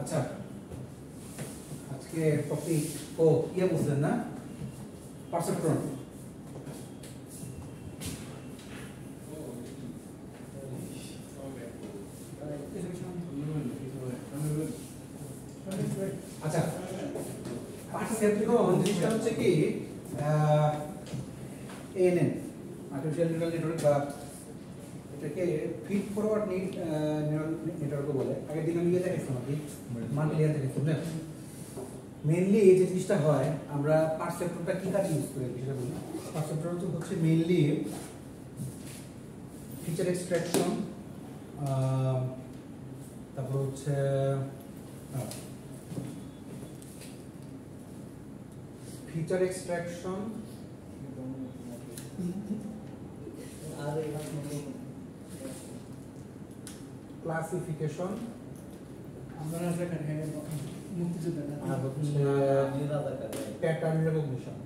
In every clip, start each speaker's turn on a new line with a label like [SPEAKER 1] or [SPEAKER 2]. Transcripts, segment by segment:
[SPEAKER 1] আচ্ছা আজকে টপিক ইয়ে বুঝলেন না পারসেপ্ট্রন আচ্ছা পারসেপ্ট্রন জিনিসটা হচ্ছে কি এএনএন আর্টিফিশিয়াল নিউরাল নেটওয়ার্ক বা এটাকে ফিড ফরওয়ার্ড নিউরাল নেটওয়ার্ক বলে। আগের দিন আমি দেখাইছিলাম কি মাল্টিলিয়ার দেখাইছিলাম। মেইনলি এই যে জিনিসটা হয় আমরা পারসেপ্টরটা কি কাজে ইউজ করি সেটা বলি। পারসেপ্টর হচ্ছে মেইনলি ফিচার এক্সট্রাকশন, তারপর হচ্ছে ফিচার এক্সট্রাকশন আর ক্লাসিফিকেশন
[SPEAKER 2] আমরা এখানে মুক্তিযোদ্ধা
[SPEAKER 1] আর হচ্ছে প্যাটার্ন রেকগনিশন।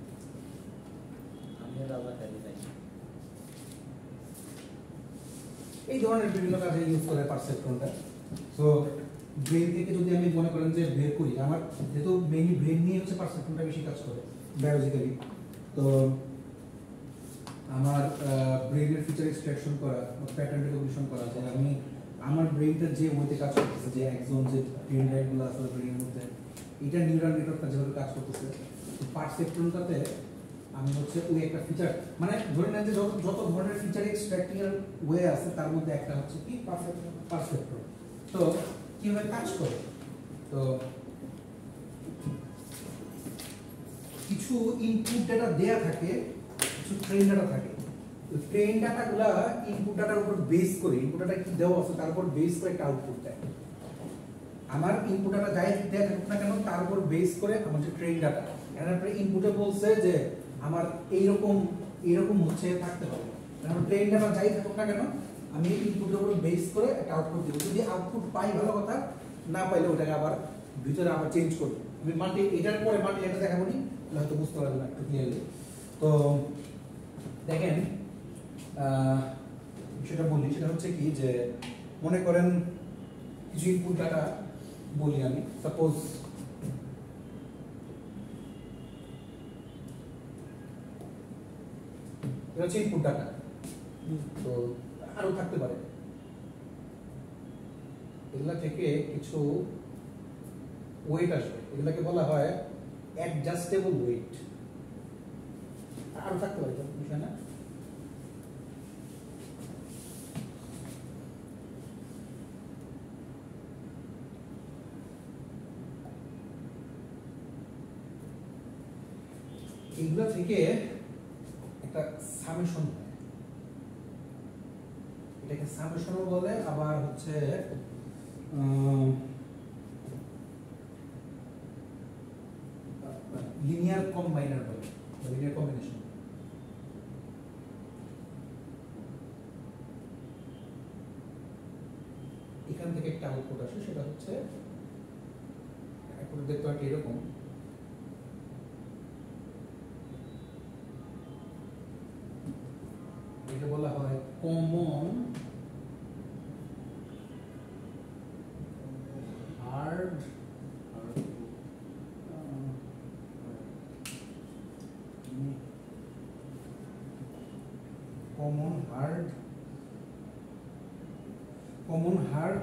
[SPEAKER 1] এই ধরনের বিভিন্ন কাজে ইউজ করে পারসেপট্রনটা। সো ব্রেন থেকে যদি আমি মনে করেন যে বের করি, আমার যেহেতু মেইনলি ব্রেন নিয়ে হচ্ছে পারসেপট্রনটা বেশি কাজ করে বায়োলজিক্যালি, তো আমার ব্রেনের ফিচার এক্সট্রাকশন করা, প্যাটার্ন রেকগনিশন করা, যে আমি আমার ব্রেনটা যে ওইতে কাজ করতেছে, যে একজন যে ব্রেন ড্রাইভগুলো আছে ব্রেনের মধ্যে, এটা নিউরাল নেটওয়ার্কটা যেভাবে কাজ করতেছে, পারসেপট্রনটাতে আমি হচ্ছে ওই একটা ফিচার, মানে ধরে নেন যে যত ধরনের ফিচার এক্সট্রাক্টিং এর ওয়ে আছে তার মধ্যে একটা হচ্ছে কি পারসেপট্রন। তো কিভাবে কাজ করে, তো কিছু ইনপুট ডাটা দেয়া থাকে, কিছু ট্রেন ডাটা থাকে। ট্রেন ডাটাগুলা ইনপুট ডাটার উপর বেস করে, ইনপুট ডাটা কি দেওয়া আছে তার উপর বেস করে একটা আউটপুট দেয়। আমার ইনপুট ডাটা যাই দেয়া থাকুক না কেন তার উপর বেস করে আমার যে ট্রেন ডাটা, এরপরে ইনপুটে বলছে যে আমার এইরকম হচ্ছে থাকতে হবে। আমার ট্রেন ডাটা যাই থাকুক না কেন আমি ইনপুটের উপর বেস করে একটা আউটপুট দেব। যদি আউটপুট পাই ভালো কথা, না পাইলে ওটাকে আবার ভিতরে আবার চেঞ্জ করব। আমি মাল্টি এটার পরে মাল্টি এটা দেখাবো নি, হয়তো বুঝতে পারবেন একটু ক্লিয়ারলি। তো দেখেন সেটা বলি, সেটা হচ্ছে কি যে মনে করেন কিছু ইনপুট ডাটা বলি আমি, সাপোজ এটা হচ্ছে ইনপুট ডাটা, তো আরো থাকতে পারে। এগুলা থেকে কিছু ওয়েট আসবে, এগুলাকে বলা হয় অ্যাডজাস্টেবল ওয়েট। আরো থাকতে পারে বিষয় না। এগুলো থেকে একটা সামেশন হয়, এটাকে সামেশনও বলে, আবার হচ্ছে লিনিয়ার কম্বাইনার বলে, লিনিয়ার কম্বিনেশন। এখান থেকে একটা আউটপুট আসে, সেটা হচ্ছে এখন দেখতে পাচ্ছি এরকম। এটা বলা হয় common hard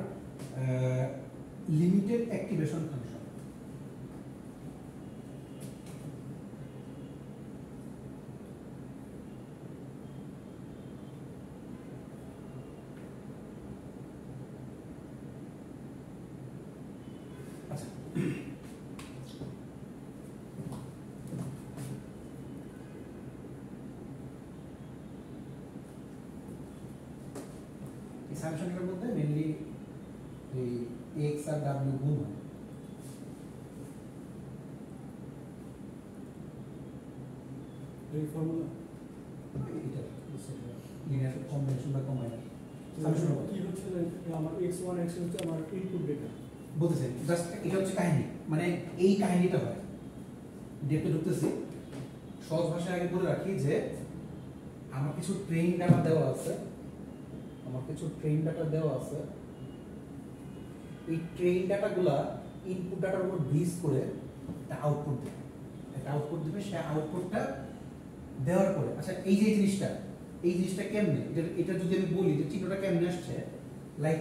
[SPEAKER 1] limited activation function. সামেশনের মধ্যে মেইনলি এই এক্স আর ডাব্লিউ গুণ হয়।
[SPEAKER 2] এই ফর্মুলা
[SPEAKER 1] এটা লিনিয়ার কম্বিনেশন বা কম্বাইনার সামেশন
[SPEAKER 2] কি হচ্ছে আমার x1 x হচ্ছে আমার ইনপুট ডেটা
[SPEAKER 1] বলতেছে। জাস্ট এটা হচ্ছে কাহিনী, মানে এই কাহিনীটা হয়। ডেপে ঢুকতেছি, সহজ ভাষায় আগে বলে রাখি যে আমার কিছু ট্রেন ডাটা দেওয়া আছে, এই ট্রেন ডাটাগুলা ইনপুট ডাটার উপর বেস করে একটা আউটপুট দেবে, একটা আউটপুট দেবে। সে আউটপুটটা দেওয়ার পরে আচ্ছা এই যে জিনিসটা কেমনে, এটা যদি আমি বলি যে চিত্রটা কেমনে আসছে, লাইক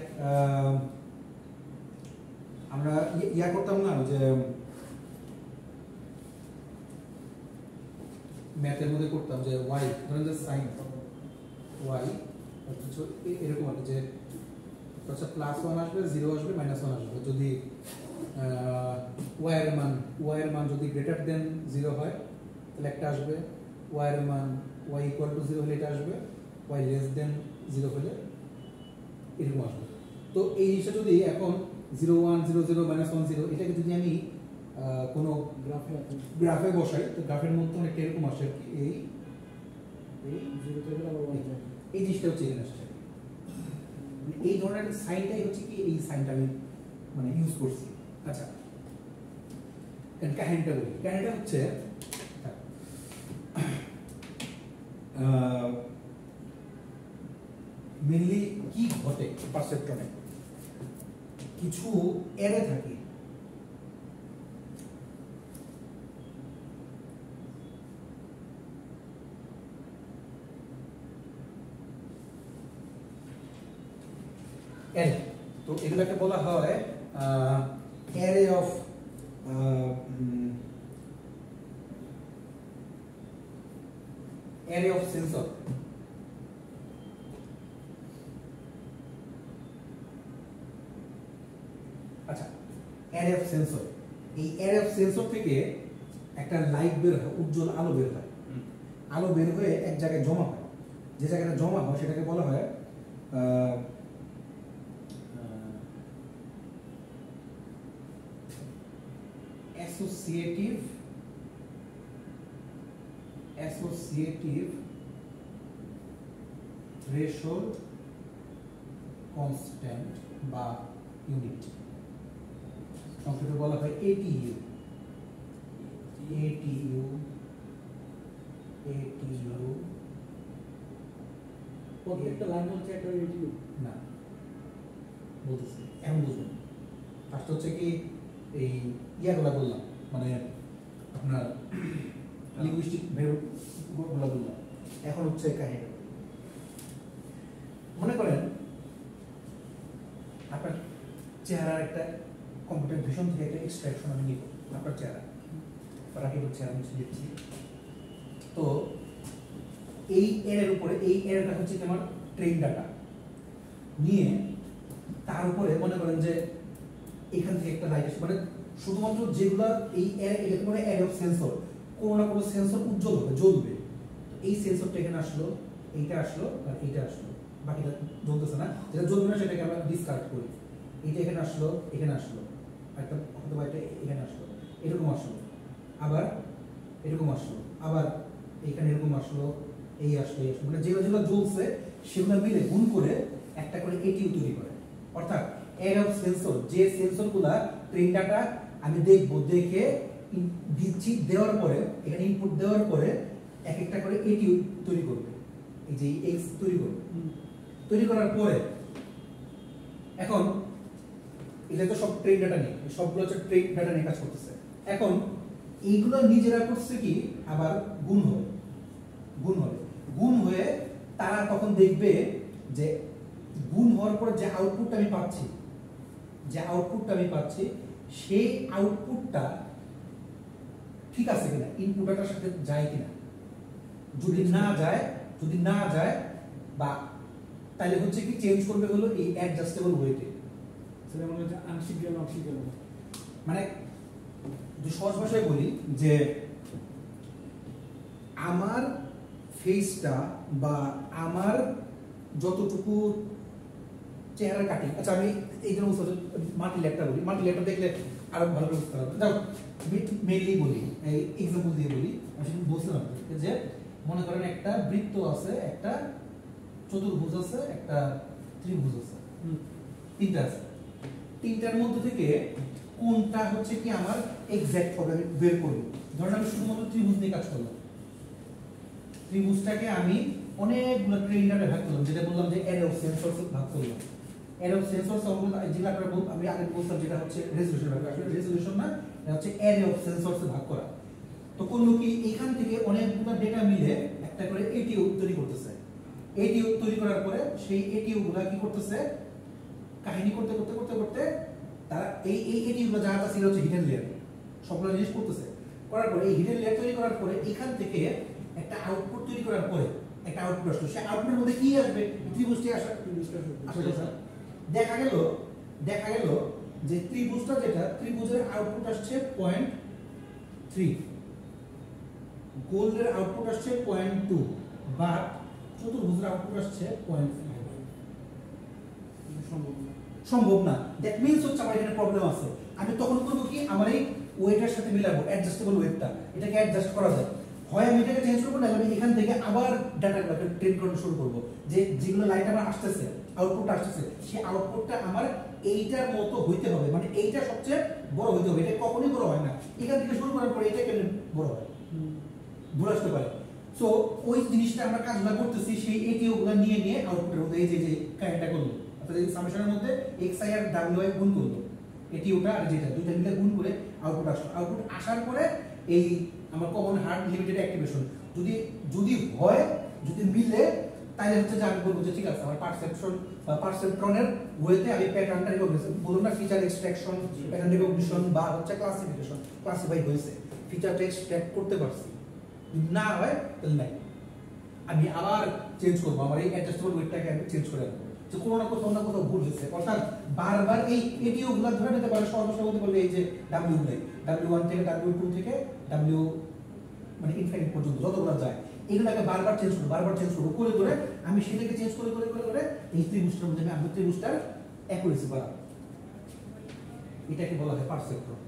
[SPEAKER 1] আমরা ইয়া করতাম না যে ম্যাথের মধ্যে করতাম যে y ধরেন যে sin y অথচ এরকম আছে যে আচ্ছা +1 আসবে 0 আসবে -1 আসবে, যদি y এর মান যদি গ্রেটার দেন 0 হয় তাহলে একটা আসবে, y এর মান y = 0 হলে এটা আসবে, y less than 0 হলে এরকম আসবে। তো এই জিনিসটা যদি এখন 0 1 0 0 -1 0 এটাকে যদি আমি কোনো গ্রাফে বসাই তো গ্রাফের মধ্যে অনেকটা এরকম আসে আর কি, এই এই জিনিসটা হচ্ছে এখানে আসছে। এই ধরনের সাইনটাই হচ্ছে কি এই সাইনটা আমি মানে ইউজ করছি। আচ্ছা কাহিনীটা বলি, কাহিনীটা হচ্ছে মেনলি কি ঘটে পারসেপট্রনে, কিছু অ্যারে থাকে, অ্যারে, তো এগুলোকে বলা হয় অ্যারে অফ সেন্সর। আচ্ছা অ্যারে অফ সেন্সর, এই অ্যারে অফ সেন্সর থেকে একটা লাইট বের হয়, উজ্জ্বল আলো বের হয়, আলো বের হয়ে এক জায়গায় জমা হয়, যে জায়গাটা জমা হয় সেটাকে বলা হয় associative threshold constant বা ইউনিট, সংক্ষেপে বলা হয় ATU।
[SPEAKER 2] প্রত্যেকটা লাইন হচ্ছে একটা ATU
[SPEAKER 1] না, বলতেছি এখন বুঝুন। ফার্স্ট হচ্ছে কি এই ইয়াগুলা বললাম, মানে আপনার লিঙ্গুইস্টিক ভেরিয়েবলগুলো বললাম। এখন হচ্ছে কাহিনী, মনে করেন আপনার চেহারার একটা কম্পিউটার ভিশন থেকে একটা এক্সট্রাকশন আমি নিব, আপনার চেহারা রাকিবুর চেহারা আমি দিচ্ছি। তো এই এর উপরে এই এরটা হচ্ছে আমার ট্রেন ডাটা নিয়ে তার উপরে মনে করেন যে এখান থেকে একটা লাইট আসে, মানে শুধুমাত্র যেগুলা এই এটা মানে অ্যারে অফ সেন্সর, কোনো না কোনো সেন্সর উজ্জ্বল হবে, জ্বলবে। এই সেন্সরটা এখানে আসলো, এইটা আসলো আর এইটা আসলো, বাকিটা জ্বলতেছে না, যেটা জ্বলবে না সেটাকে আমরা ডিসকার্ড করি। এইটা এখানে আসলো, এখানে আসলো, একটা অথবা এটা এখানে আসলো, এরকম আসলো, আবার এরকম আসলো, আবার এইখানে এরকম আসলো, এই আসলো, এই আসলো, মানে যেগুলো যেগুলো জ্বলছে সেগুলো মিলে গুণ করে একটা করে এটিউ তৈরি করে। অর্থাৎ অ্যারে অফ সেন্সর, যে সেন্সরগুলা ট্রেন ডাটা আমি দেখবো, দেখে দিচ্ছি, দেওয়ার পরে এখানে ইনপুট দেওয়ার পরে এক একটা করে এটিউ তৈরি করবে, এই যে এক্স তৈরি করবে। তৈরি করার পরে এখন এটা তো সব ট্রেন ডাটা নিয়ে, সবগুলো হচ্ছে ট্রেন ডাটা নিয়ে কাজ করতেছে। এখন এইগুলো নিজেরা করছে কি আবার গুণ হয়ে তারা তখন দেখবে যে গুণ হওয়ার পর যে আউটপুটটা আমি পাচ্ছি সেই আউটপুটটা ঠিক আছে কিনা, ইনপুটটার সাথে যায় কিনা। যদি না যায় বা তাহলে হচ্ছে কি চেঞ্জ করবে হলো এই অ্যাডজাস্টেবল ওয়েটে,
[SPEAKER 2] সেটা মনে হচ্ছে আংশিক গেল
[SPEAKER 1] মানে সহজ ভাষায় বলি যে আমার ফেসটা বা আমার যতটুকু চেহারা কাটিং, আচ্ছা আমি এই জন্য মাল্টিলেটটা বলি, মাল্টিলেটটা দেখলে আরো ভালো করে বুঝতে পারবে। যাও মেইনলি বলি, এই এক্সাম্পল দিয়ে বলি, আমি শুধু বলছিলাম যে মনে করেন একটা বৃত্ত আছে, একটা চতুর্ভুজ আছে, একটা ত্রিভুজ আছে, তিনটা আছে। তিনটার মধ্যে থেকে কোনটা হচ্ছে কি আমার এক্সাক্ট হবে আমি বের করব। ধরেন আমি শুধুমাত্র ত্রিভুজ নিয়ে কাজ করলাম, ত্রিভুজটাকে আমি অনেকগুলো ট্রেন ডাটা ভাগ করলাম, যেটা বললাম যে অ্যারে অফ সেন্সরস ভাগ করলাম। অ্যারে অফ সেন্সরস যেটা আমরা আমি আগে বলতাম যেটা হচ্ছে রেজোলিউশন, আসলে রেজোলিউশন না, এটা হচ্ছে অ্যারে অফ সেন্সরস ভাগ করা। তো করলো কি এখান থেকে অনেকগুলো ডেটা মিলে একটা করে এটিও তৈরি করতেছে। এটিও তৈরি করার পরে সেই এটিও গুলা কি করতেছে, কাহিনী করতে করতে করতে করতে তারা এই এটিও গুলো যারা ছিল হচ্ছে হিডেন লেয়ার, সবগুলো জিনিস করতেছে। করার পরে এই হিডেন লেয়ার তৈরি করার পরে এখান থেকে একটা আউটপুট তৈরি করার পরে একটা আউটপুট আসলো, সেই আউটপুটের মধ্যে কি আসবে, ত্রিভুজটি আসলে দেখা গেল যে ত্রিভুজটা যেটা, ত্রিভুজের আউটপুট আসছে 0.3, গোলের আউটপুট আসছে 0.2, বা চতুর্ভুজের আউটপুট আসছে 0.5। সম্ভব না। দ্যাট মিন্স হচ্ছে আমার এখানে প্রবলেম আছে। আমি তখন করব কি, আমার এই ওয়েটের সাথে মিলাবো, অ্যাডজাস্টেবল ওয়েটটা, এটাকে অ্যাডজাস্ট করা যায়। হয় আমি এটাকে চেঞ্জ করবো, না আমি এখান থেকে আবার ডাটাগুলোকে ট্রেন করা শুরু করবো, যে যেগুলো লাইট আমার আসতেছে, আউটপুট আসতেছে, সেই আউটপুটটা আমার এইটার মতো হইতে হবে, মানে এইটা সবচেয়ে বড় হইতে হবে। এটা কখনোই বড় হয় না, এখান থেকে শুরু করার পরে এটা কেন বড় হয়, ভুল আসতে পারে। সো ওই জিনিসটা আমরা কাজগুলো করতেছি, সেই এটিও গুলো নিয়ে নিয়ে আউটপুটের মধ্যে এই যে কাহিনীটা করলো, অর্থাৎ এই সামেশনের মধ্যে xi আর wi গুণ করলো, এটি ওটা আর যেটা দুইটা মিলে গুণ করে আউটপুট আসলো। আউটপুট আসার পরে এই আমার কমন হার্ড লিমিটেড অ্যাক্টিভেশন যদি হয়, যদি মিলে, তাহলে হচ্ছে যে আমি বলবো যে ঠিক আছে আমার পারসেপশন বা পারসেপট্রনের ওয়েতে আমি প্যাটার্নটা রিকগনিশন, বলুন না ফিচার এক্সট্রাকশন, প্যাটার্ন রিকগনিশন বা হচ্ছে ক্লাসিফিকেশন, ক্লাসিফাই হয়েছে, ফিচারটা এক্সট্রাক্ট করতে পারছি। না হয় তাহলে নাই, আমি আবার চেঞ্জ করবো, আমার এই অ্যাডজাস্টেবল ওয়েটটাকে আমি চেঞ্জ করে দেবো, যে কোনো না কোথাও ভুল হয়েছে। অর্থাৎ বারবার এই এটিও গুলো ধরে নিতে পারে, সর্বশেষ বলতে পারলে এই যে ডাব্লিউ গুলাই, W1 থেকে W2 থেকে W মানে ইনফিনিট পর্যন্ত যতগুলো যায়, এগুলোকে বারবার চেঞ্জ করবো করে করে আমি সেটাকে চেঞ্জ করে করে করে করে এই ত্রিভুজটার মধ্যে আমি ত্রিভুজটার অ্যাকুরেসি বাড়াবো। এটাকে বলা হয় পারসেপ্ট্রন।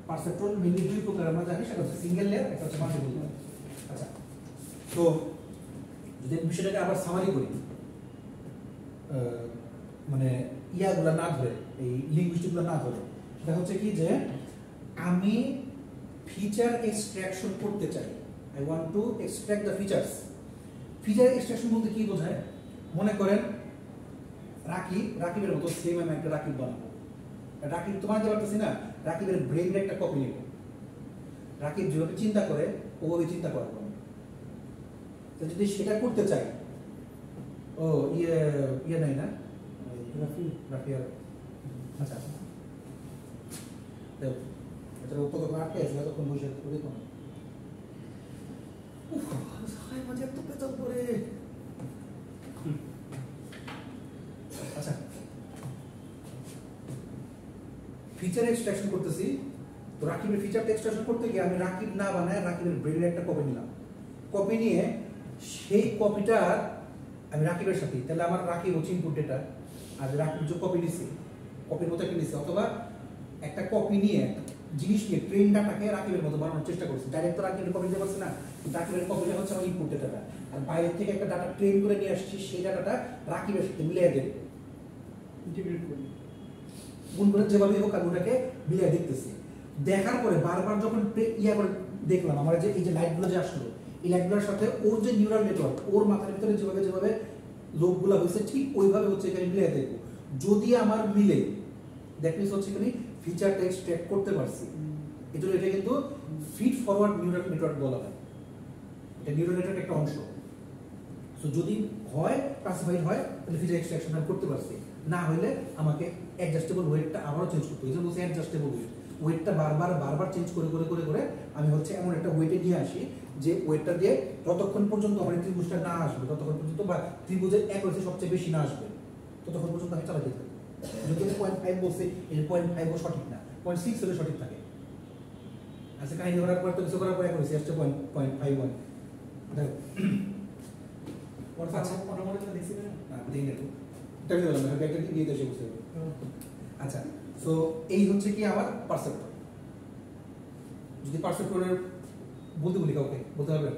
[SPEAKER 1] পারসেপ্ট্রন মেইনলি দুই প্রকার আমরা জানি, সেটা হচ্ছে সিঙ্গেল লেয়ার, একটা হচ্ছে মাল্টিপল লেয়ার। আচ্ছা, তো যদি বিষয়টাকে আবার সামারি করি, মানে ইয়াগুলো না ধরে, এই লিঙ্গুইস্টিকগুলো না ধরে, সেটা হচ্ছে কি যে আমি ফিচার এক্সট্রাকশন করতে চাই, I want to extract the features. Feature extraction বলতে কি বোঝায়, মনে করেন রাকিবের মতো সেম আমি একটা রাকিব বানাবো। রাকিব তোমার যে পারতেছি না, রাকিবের ব্রেনের একটা কপি নেব, রাকিব যেভাবে চিন্তা করে ওভাবে চিন্তা করাবো। তো যদি সেটা করতে চাই, ও ইয়ে নাই না রাফিয়ার, আচ্ছা এটা ততক্ষণ আটকে আছে, ততক্ষণ বসে দেখুন মাঝে এত পেছন পরে। আচ্ছা, ফিচার এক্সট্রাকশন করতেছি, তো রাকিবের ফিচারটা এক্সট্রাকশন করতে গিয়ে আমি রাকিব না বানায় রাকিবের ব্রেনের একটা কপি নিলাম, কপি নিয়ে সেই কপিটা আমি রাকিবের সাথে, তাহলে আমার রাকিব হচ্ছে ইনপুট ডেটা, আর রাকিব যে কপি নিছি, কপির মতো একটা নিছি, অথবা একটা কপি নিয়ে জিনিস নিয়ে ট্রেন ডাটাকে রাকিবের মতো বানানোর চেষ্টা করছি। ডাইরেক্ট তো রাকিবের কপি দিতে পারছি না, রাকিবের কপিটা হচ্ছে আমার ইনপুট ডেটাটা, আর বাইরে থেকে একটা ডাটা ট্রেন করে নিয়ে আসছি, সেই ডাটাটা রাকিবের সাথে মিলিয়ে দেব,
[SPEAKER 2] ইন্টিগ্রেট করি,
[SPEAKER 1] গুণ করে যেভাবে হোক আমি ওটাকে মিলিয়ে দেখতেছি। দেখার পরে বারবার যখন ইয়া করে দেখলাম, আমার যে এই যে লাইটগুলো যে আসলো, এই লাইটগুলোর সাথে ওর যে নিউরাল নেটওয়ার্ক, ওর মাথার ভিতরে যেভাবে যেভাবে লোকগুলো হয়েছে, ঠিক ওইভাবে হচ্ছে এখানে মিলিয়ে দেখবো। যদি আমার মিলে, দ্যাট মিনস হচ্ছে এখানে ফিচারটা এক্সট্রাক্ট করতে পারছি। এটা কিন্তু ফিড ফরওয়ার্ড নিউরাল নেটওয়ার্ক বলা হয়, এটা নিউরাল নেটওয়ার্ক একটা অংশ। সো যদি হয় ক্লাসিফাইড হয়, তাহলে ফিচার এক্সট্রাকশন আমি করতে পারছি, না হলে আমাকে অ্যাডজাস্টেবল ওয়েটটা আবারও চেঞ্জ করতে হবে। এই জন্য বলছি অ্যাডজাস্টেবল ওয়েটটা বারবার চেঞ্জ করে করে করে করে আমি হচ্ছে এমন একটা ওয়েটে নিয়ে আসি, যে ওয়েটটা দিয়ে যতক্ষণ পর্যন্ত আমার ত্রিভুজটা না আসবে, ততক্ষণ পর্যন্ত, বা ত্রিভুজের অ্যাকুরেসি সবচেয়ে বেশি না আসবে, ততক্ষণ পর্যন্ত আমি চালাতে থাকি। যদি 0.5 বলছে, এর 0.5 ও সঠিক না, 0.6 হলে সঠিক থাকে। আচ্ছা, কাহিনী করার পর তো কিছু করার পর অ্যাকুরেসি আসছে 0.51। আচ্ছা, সো এই হচ্ছে কি আমার পারসেপ্টর। যদি পারসেপ্টরের বলতে বলি, কাউকে বলতে পারবেন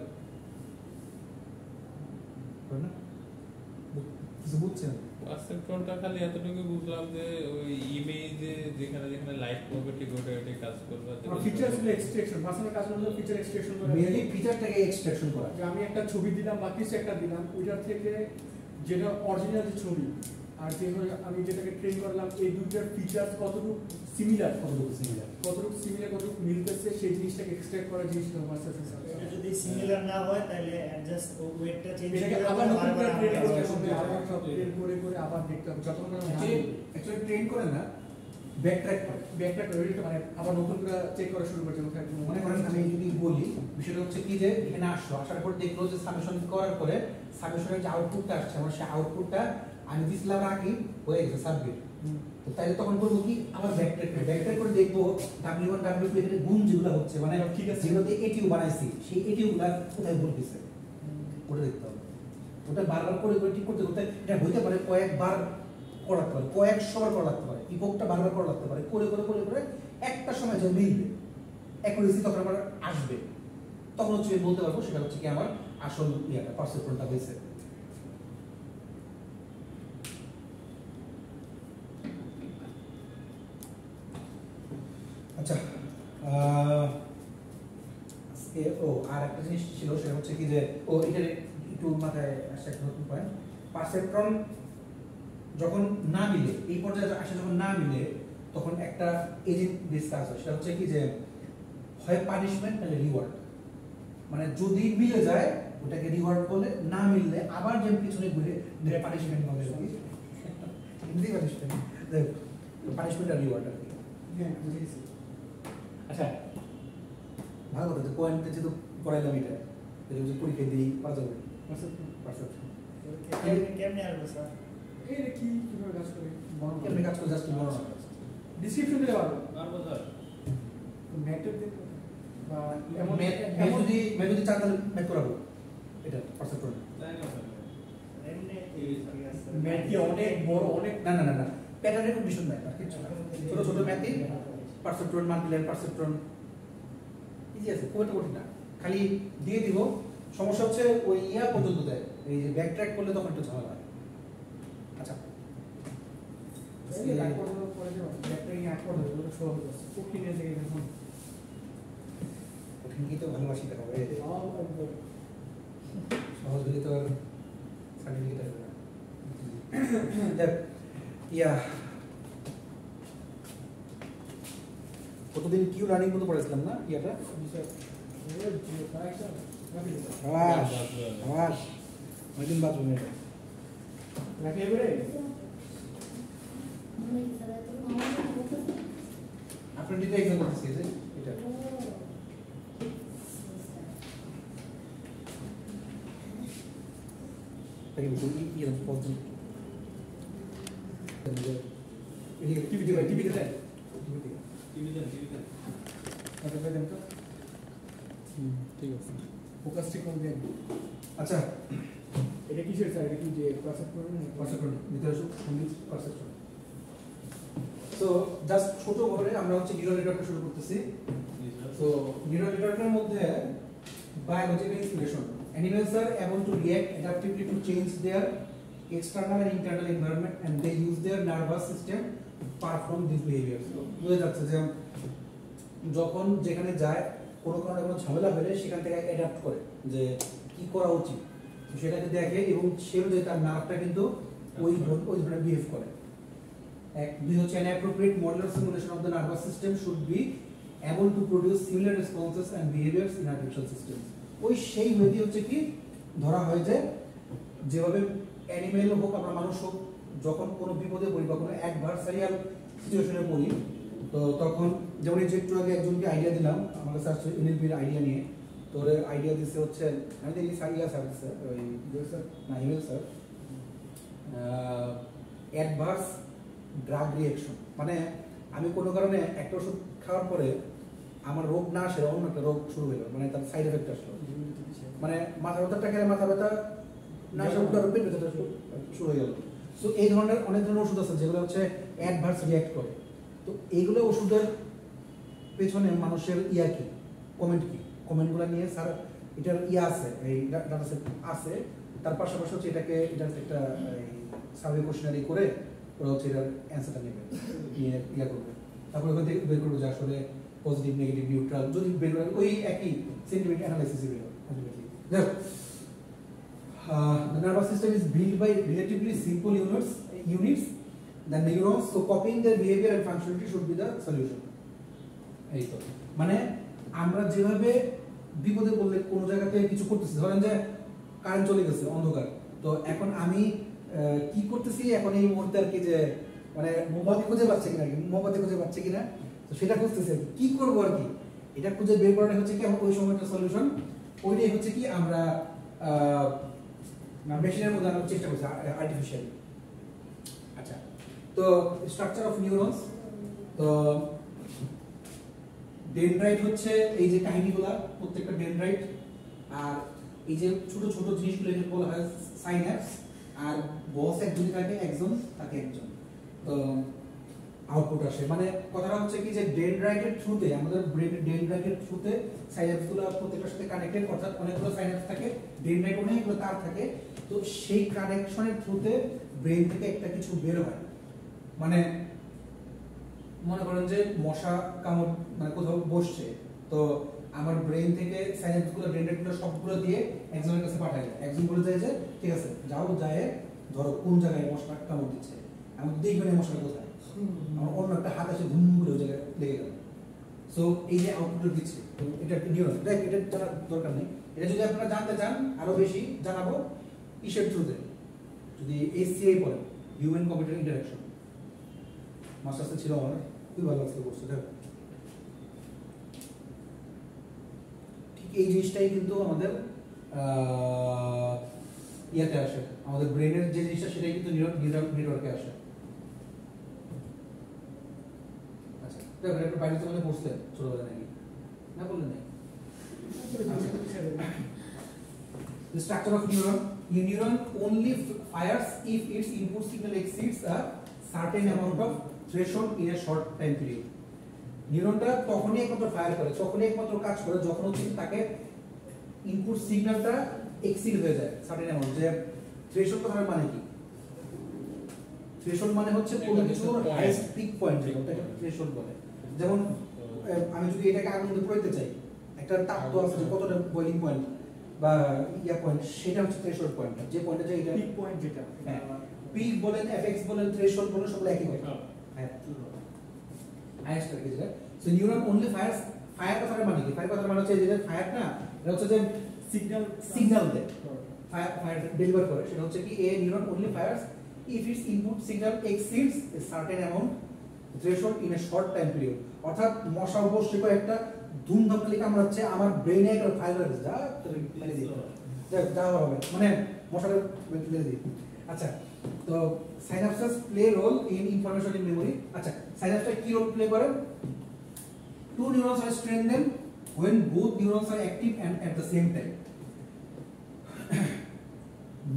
[SPEAKER 1] না? কিছু বুঝছেন?
[SPEAKER 3] পারসেপ্টরটা খালি এতটুকু বুঝলাম যে ওই ইমেজে যেখানে যেখানে লাইট প্রপার্টি ঘটে ওটা কাজ করবে,
[SPEAKER 2] ফিচার এক্সট্রাকশন, পার্সোনাল কাজ হলো ফিচার এক্সট্রাকশন করা,
[SPEAKER 1] মেইনলি ফিচারটাকে এক্সট্রাকশন করা।
[SPEAKER 2] যে আমি একটা ছবি দিলাম বা কিছু একটা দিলাম, ওইটার থেকে যেটা অরিজিনাল যে ছবি আর যেভাবে আমি যেটাকে ট্রেন করলাম এই দুইটার ফিচার্স কতটুকু সিমিলার, কতটুকু মিলতেছে সেই জিনিসটাকে এক্সট্রাক্ট করার জিনিসটা আমার সাথে
[SPEAKER 4] এটা যদি সিমিলার না হয় তাহলে অ্যাডজাস্ট ওয়েটটা চেঞ্জ
[SPEAKER 2] এটাকে আবার নতুন করে ট্রেন করতে হবে, আবার সব ট্রেন করে আবার দেখতে হবে যতক্ষণ না
[SPEAKER 1] অ্যাকচুয়ালি ট্রেন করে না, ব্যাকট্র্যাক করে
[SPEAKER 2] মানে আবার নতুন করে চেক করা শুরু করছে।
[SPEAKER 1] মনে করেন আমি যদি বলি বিষয়টা হচ্ছে কি যে এখানে আসলো, আসার পর দেখলো যে সামেশন করার পরে সামেশনের যে আউটপুটটা আসছে আমার সেই আউটপুটটা আমি দিছিলাম আগে হয়ে গেছে সাবমিট। তো তাইলে তখন করবো কি আবার ব্যাকট্র্যাক করে দেখবো W1 W2 এখানে গুণ যেগুলো হচ্ছে মানে
[SPEAKER 2] ঠিক আছে
[SPEAKER 1] যেগুলোতে এটিউ বানাইছি সেই এটিউ গুলা কোথায় ভুল দিছে ওটা দেখতে হবে। ওটা বারবার করে ঠিক করতে করতে এটা হইতে পারে কয়েকবার করা লাগতে পারে, কয়েকশোবার করা লাগতে পারে, ইভোকটা বারবার করা লাগতে পারে, করে করে করে করে একটা সময় যে মিলবে অ্যাকুরেসি তখন আমার আসবে, তখন হচ্ছে আমি বলতে পারবো সেটা হচ্ছে কি আমার আসল ইয়াটা পারসেপশনটা হয়েছে। আচ্ছা আজকে আর একটা জিনিস ছিল সেটা হচ্ছে কি যে এটা একটু মাথায় আসছে একটা নতুন পয়েন্ট, পারসেপট্রন যখন না মিলে এই পর্যায়ে আসে, যখন না মিলে তখন একটা এজেন্ট ডিসকাস হয়, সেটা হচ্ছে কি যে হয় পানিশমেন্ট নাহলে রিওয়ার্ড। মানে যদি মিলে যায় ওটাকে রিওয়ার্ড বলে, না মিললে আবার যে পিছনে ঘুরে ধরে পানিশমেন্ট বলে, হিন্দি পানিশমেন্ট, পানিশমেন্ট আর রিওয়ার্ড আর কি।
[SPEAKER 2] হ্যাঁ বুঝেছি।
[SPEAKER 1] আচ্ছা ভালো কথা, পয়েন্টটা যেহেতু পড়াইলাম এটা যে পরীক্ষা দিই পারসেপশন
[SPEAKER 4] কেমনে আসবে স্যার?
[SPEAKER 2] এটা কি কিভাবে কাজ করে
[SPEAKER 1] কেমনে কাজ করে জাস্ট বলো না।
[SPEAKER 2] ডিসক্রিপশন দিতে পারবো
[SPEAKER 3] পারবো স্যার।
[SPEAKER 2] ম্যাথের দিতে বা
[SPEAKER 1] এমন যদি চান তাহলে ম্যাথ করাবো এটা পারসেপশন।
[SPEAKER 3] তাই না স্যার?
[SPEAKER 4] এমনি ঠিক আছে।
[SPEAKER 2] ম্যাথ কি অনেক বড় অনেক
[SPEAKER 1] না প্যাটার্নের কন্ডিশন নাই আর কিছু না, ছোট ছোট ম্যাথই পারসেপট্রন মাল্টিপ্লায়ার পারসেপট্রন ইজি আছে, খুব একটা কঠিন না, খালি দিয়ে দিব। সমস্যা হচ্ছে ওই ইয়া পর্যন্ত দেয়, এই যে ব্যাক ট্র্যাক করলে তখন একটু ঝামেলা হয়। আচ্ছা কঠিন কি তো ভালোবাসি দেখাবো, সহজ হলে তো আর সার্টিফিকেট আসবে না। ইয়া কতদিন কিউ লার্নিং মতো পড়েছিলাম না ইয়াটা, অনেকদিন বাদ হবে এটা। আপনার ডিটা এক্সাম করতেছি যে এটা তাকে বলুন ইয়ে পছন্দ টিভি দেয়
[SPEAKER 2] ঠিক আছে ফোকাস ঠিক করে দেন।
[SPEAKER 1] আচ্ছা
[SPEAKER 2] এটা কিসের স্যার? এটা কি যে
[SPEAKER 1] পারসেপশন ভিতরে সঙ্গীত পারসেপশন। সো জাস্ট ছোট করে আমরা হচ্ছে নিউরাল নেটওয়ার্ক শুরু করতেছি। সো নিউরাল নেটওয়ার্কের মধ্যে biological inspiration. Animals are able to react adaptively to change their external and internal environment and they use their nervous system to perform these behaviors. So বুঝে যাচ্ছে যে যখন যেখানে যায় কোনো কারণে কোনো ঝামেলা হলে সেখান থেকে অ্যাডাপ্ট করে যে কি করা উচিত, তো সেটাকে দেখে এবং সে অনুযায়ী তার নার্ভটা কিন্তু ওই ধরনের বিহেভ করে। এক দুই হচ্ছে an appropriate modular simulation of the nervous system should be able to produce similar responses and behaviors in artificial systems. ওই সেই ওয়েদি হচ্ছে কি ধরা হয় যে যেভাবে অ্যানিমেল হোক আমরা মানুষ হোক যখন কোনো বিপদে পড়ি বা কোনো অ্যাডভার্সারিয়াল সিচুয়েশনে পড়ি, তো তখন যেমন এই যে একটু আগে একজনকে আইডিয়া দিলাম আমার কাছে আসছে এনএলপির আইডিয়া নিয়ে, তো ওর আইডিয়া দিচ্ছে হচ্ছে আমি দেখি সাইয়া স্যার দিচ্ছে ওই না email sir adverse drug reaction, মানে আমি কোনো কারণে একটা ওষুধ খাওয়ার পরে আমার রোগ না আসে অন্য একটা রোগ শুরু হলো, মানে তার সাইড এফেক্ট আসলো, মানে মাথা ব্যথাটা খেলে মাথা ব্যথা না আসে উল্টা পেট ব্যথাটা শুরু হয়ে গেল। সো এই ধরনের অনেক ধরনের ওষুধ আছে যেগুলো হচ্ছে অ্যাডভার্স রিঅ্যাক্ট করে। তো এইগুলো ওষুধের পেছনে মানুষের ইয়া কি কমেন্টগুলো নিয়ে স্যার এটার ইয়া আছে, এই ডাটা সেট আছে, তার পাশাপাশি হচ্ছে এটার একটা সার্ভে কোশ্চেনারি করে ওরা হচ্ছে এটার অ্যান্সারটা নেবে ইয়া করবে, তারপরে ওখান থেকে বের করবে যে আসলে পজিটিভ নেগেটিভ নিউট্রাল যদি বের করে ওই একই সেন্টিমেন্ট অ্যানালাইসিসে বের হবে ultimately. The nervous system is built by relatively simple units. units, the neurons, so copying their behavior and functionality should be the solution. এই তো মানে আমরা যেভাবে বিপদে পড়লে কোন জায়গাতে কিছু করতেছি, ধরেন যে কারেন্ট চলে গেছে, অন্ধকার, তো এখন আমি কি করতেছি এখন এই মুহূর্তে আর কি, যে মানে মোমবাতি খুঁজে পাচ্ছে কিনা, মোমবাতি খুঁজে পাচ্ছে কিনা, তো সেটা খুঁজতেছি কি করবো আর কি, এটা খুঁজে বের করাটা হচ্ছে কি আমার ওই সময়টা সলিউশন। ওইটাই হচ্ছে কি আমরা মেশিনের মধ্যে আনার চেষ্টা করছি আর্টিফিশিয়াল। আচ্ছা, তো স্ট্রাকচার অফ নিউরনস, তো ডেনড্রাইট হচ্ছে এই যে কাহিনীগুলা প্রত্যেকটা ডেনড্রাইট, আর এই যে ছোট ছোট জিনিসগুলো এটাকে বলা হয় সাইন্যাপস, আর বস একজন থাকে, একজন থাকে একজন, তো আউটপুট আসে। মানে কথাটা হচ্ছে কি যে ডেনড্রাইটের থ্রুতে, আমাদের ব্রেনের ডেনড্রাইটের থ্রুতে সাইন্যাপসগুলো প্রত্যেকটার সাথে কানেক্টেড, অর্থাৎ অনেকগুলো সাইন্যাপস থাকে, ডেনড্রাইট অনেকগুলো তার থাকে, তো সেই কানেকশনের থ্রুতে ব্রেন থেকে একটা কিছু বের হয়। মানে মনে করেন যে মশা কামড় মানে কোথাও বসছে, তো আমার ব্রেন থেকে সাইন্যাপসগুলো ডেনড্রাইটগুলো সবগুলো দিয়ে একজনের কাছে পাঠায় যায়, একজন বলে যায় যে ঠিক আছে যাও, যায় ধরো কোন জায়গায় মশা কামড় দিচ্ছে, আমি দেখবেন এই মশাটা কোথায়, আমার অন্য একটা হাত এসে ধুম বলে ওই জায়গায় লেগে গেল। সো এই যে আউটপুট দিচ্ছে, তো এটা একটা নিউরন, দেখ এটা জানার দরকার নেই, এটা যদি আপনারা জানতে চান আরো বেশি জানাবো কিসের থ্রুতে, যদি এসসিআই পড়েন, হিউম্যান কম্পিউটার ইন্টারাকশন, মাস্টার্সে ছিল আমার, খুবই ভালো লাগছে কোর্সটা। দেখো ঠিক এই জিনিসটাই কিন্তু আমাদের ইয়াতে আসে, আমাদের ব্রেনের যে জিনিসটা সেটাই কিন্তু নেটওয়ার্কে আসে। আচ্ছা, দেখো একটা বাইরে তো মানে পড়ছে ছোটবেলা নাকি না, বললেন নাকি? The structure of neuron. A neuron only fires if its input signal exceeds a certain amount of threshold in a short time period. নিউরনটা তখনই একমাত্র ফায়ার করে, তখনই একমাত্র কাজ করে যখন হচ্ছে তাকে ইনপুট সিগন্যালটা এক্সিড হয়ে যায় সার্টেন অ্যামাউন্ট। যে থ্রেশহোল্ড কথার মানে কি? থ্রেশহোল্ড মানে হচ্ছে কোনো কিছুর হাইয়েস্ট পিক পয়েন্ট, যেটাকে থ্রেশহোল্ড বলে। যেমন আমি যদি এটাকে আগুন দিয়ে পোড়াতে চাই, একটা তাপ তো আছে যে কতটা বয়লিং পয়েন্ট বা ইয়া পয়েন্ট, সেটা হচ্ছে থ্রেশহোল্ড পয়েন্ট, যে পয়েন্টে যায় এটা
[SPEAKER 2] পিক পয়েন্ট, যেটা
[SPEAKER 1] পিক বলেন, এফএক্স বলেন, থ্রেশহোল্ড বলেন, সবগুলো একই হয়। হ্যাঁ, হাইয়েস্ট আর কি যেটা। So neuron only fires, fire কথার মানে কি? ফায়ার কথার মানে হচ্ছে যেটা ফায়ার না, এটা হচ্ছে যে সিগন্যাল দেয়, ফায়ার ডেলিভার করে, সেটা হচ্ছে কি a neuron only fires if its input signal exceeds a certain amount threshold in a short time period. অর্থাৎ মশা অবশ্যই একটা ধুমধাম করে কামড়াচ্ছে, আমার ব্রেনে একটা ফায়ার হয়ে যা মেরে দিই, যা হবে মানে মশাটা মেরে দিই। আচ্ছা, তো synapses play role in information in memory. আচ্ছা, সাইনাপসটা কি রোল প্লে করে? Two neurons are strengthened when both neurons are active and at the same time.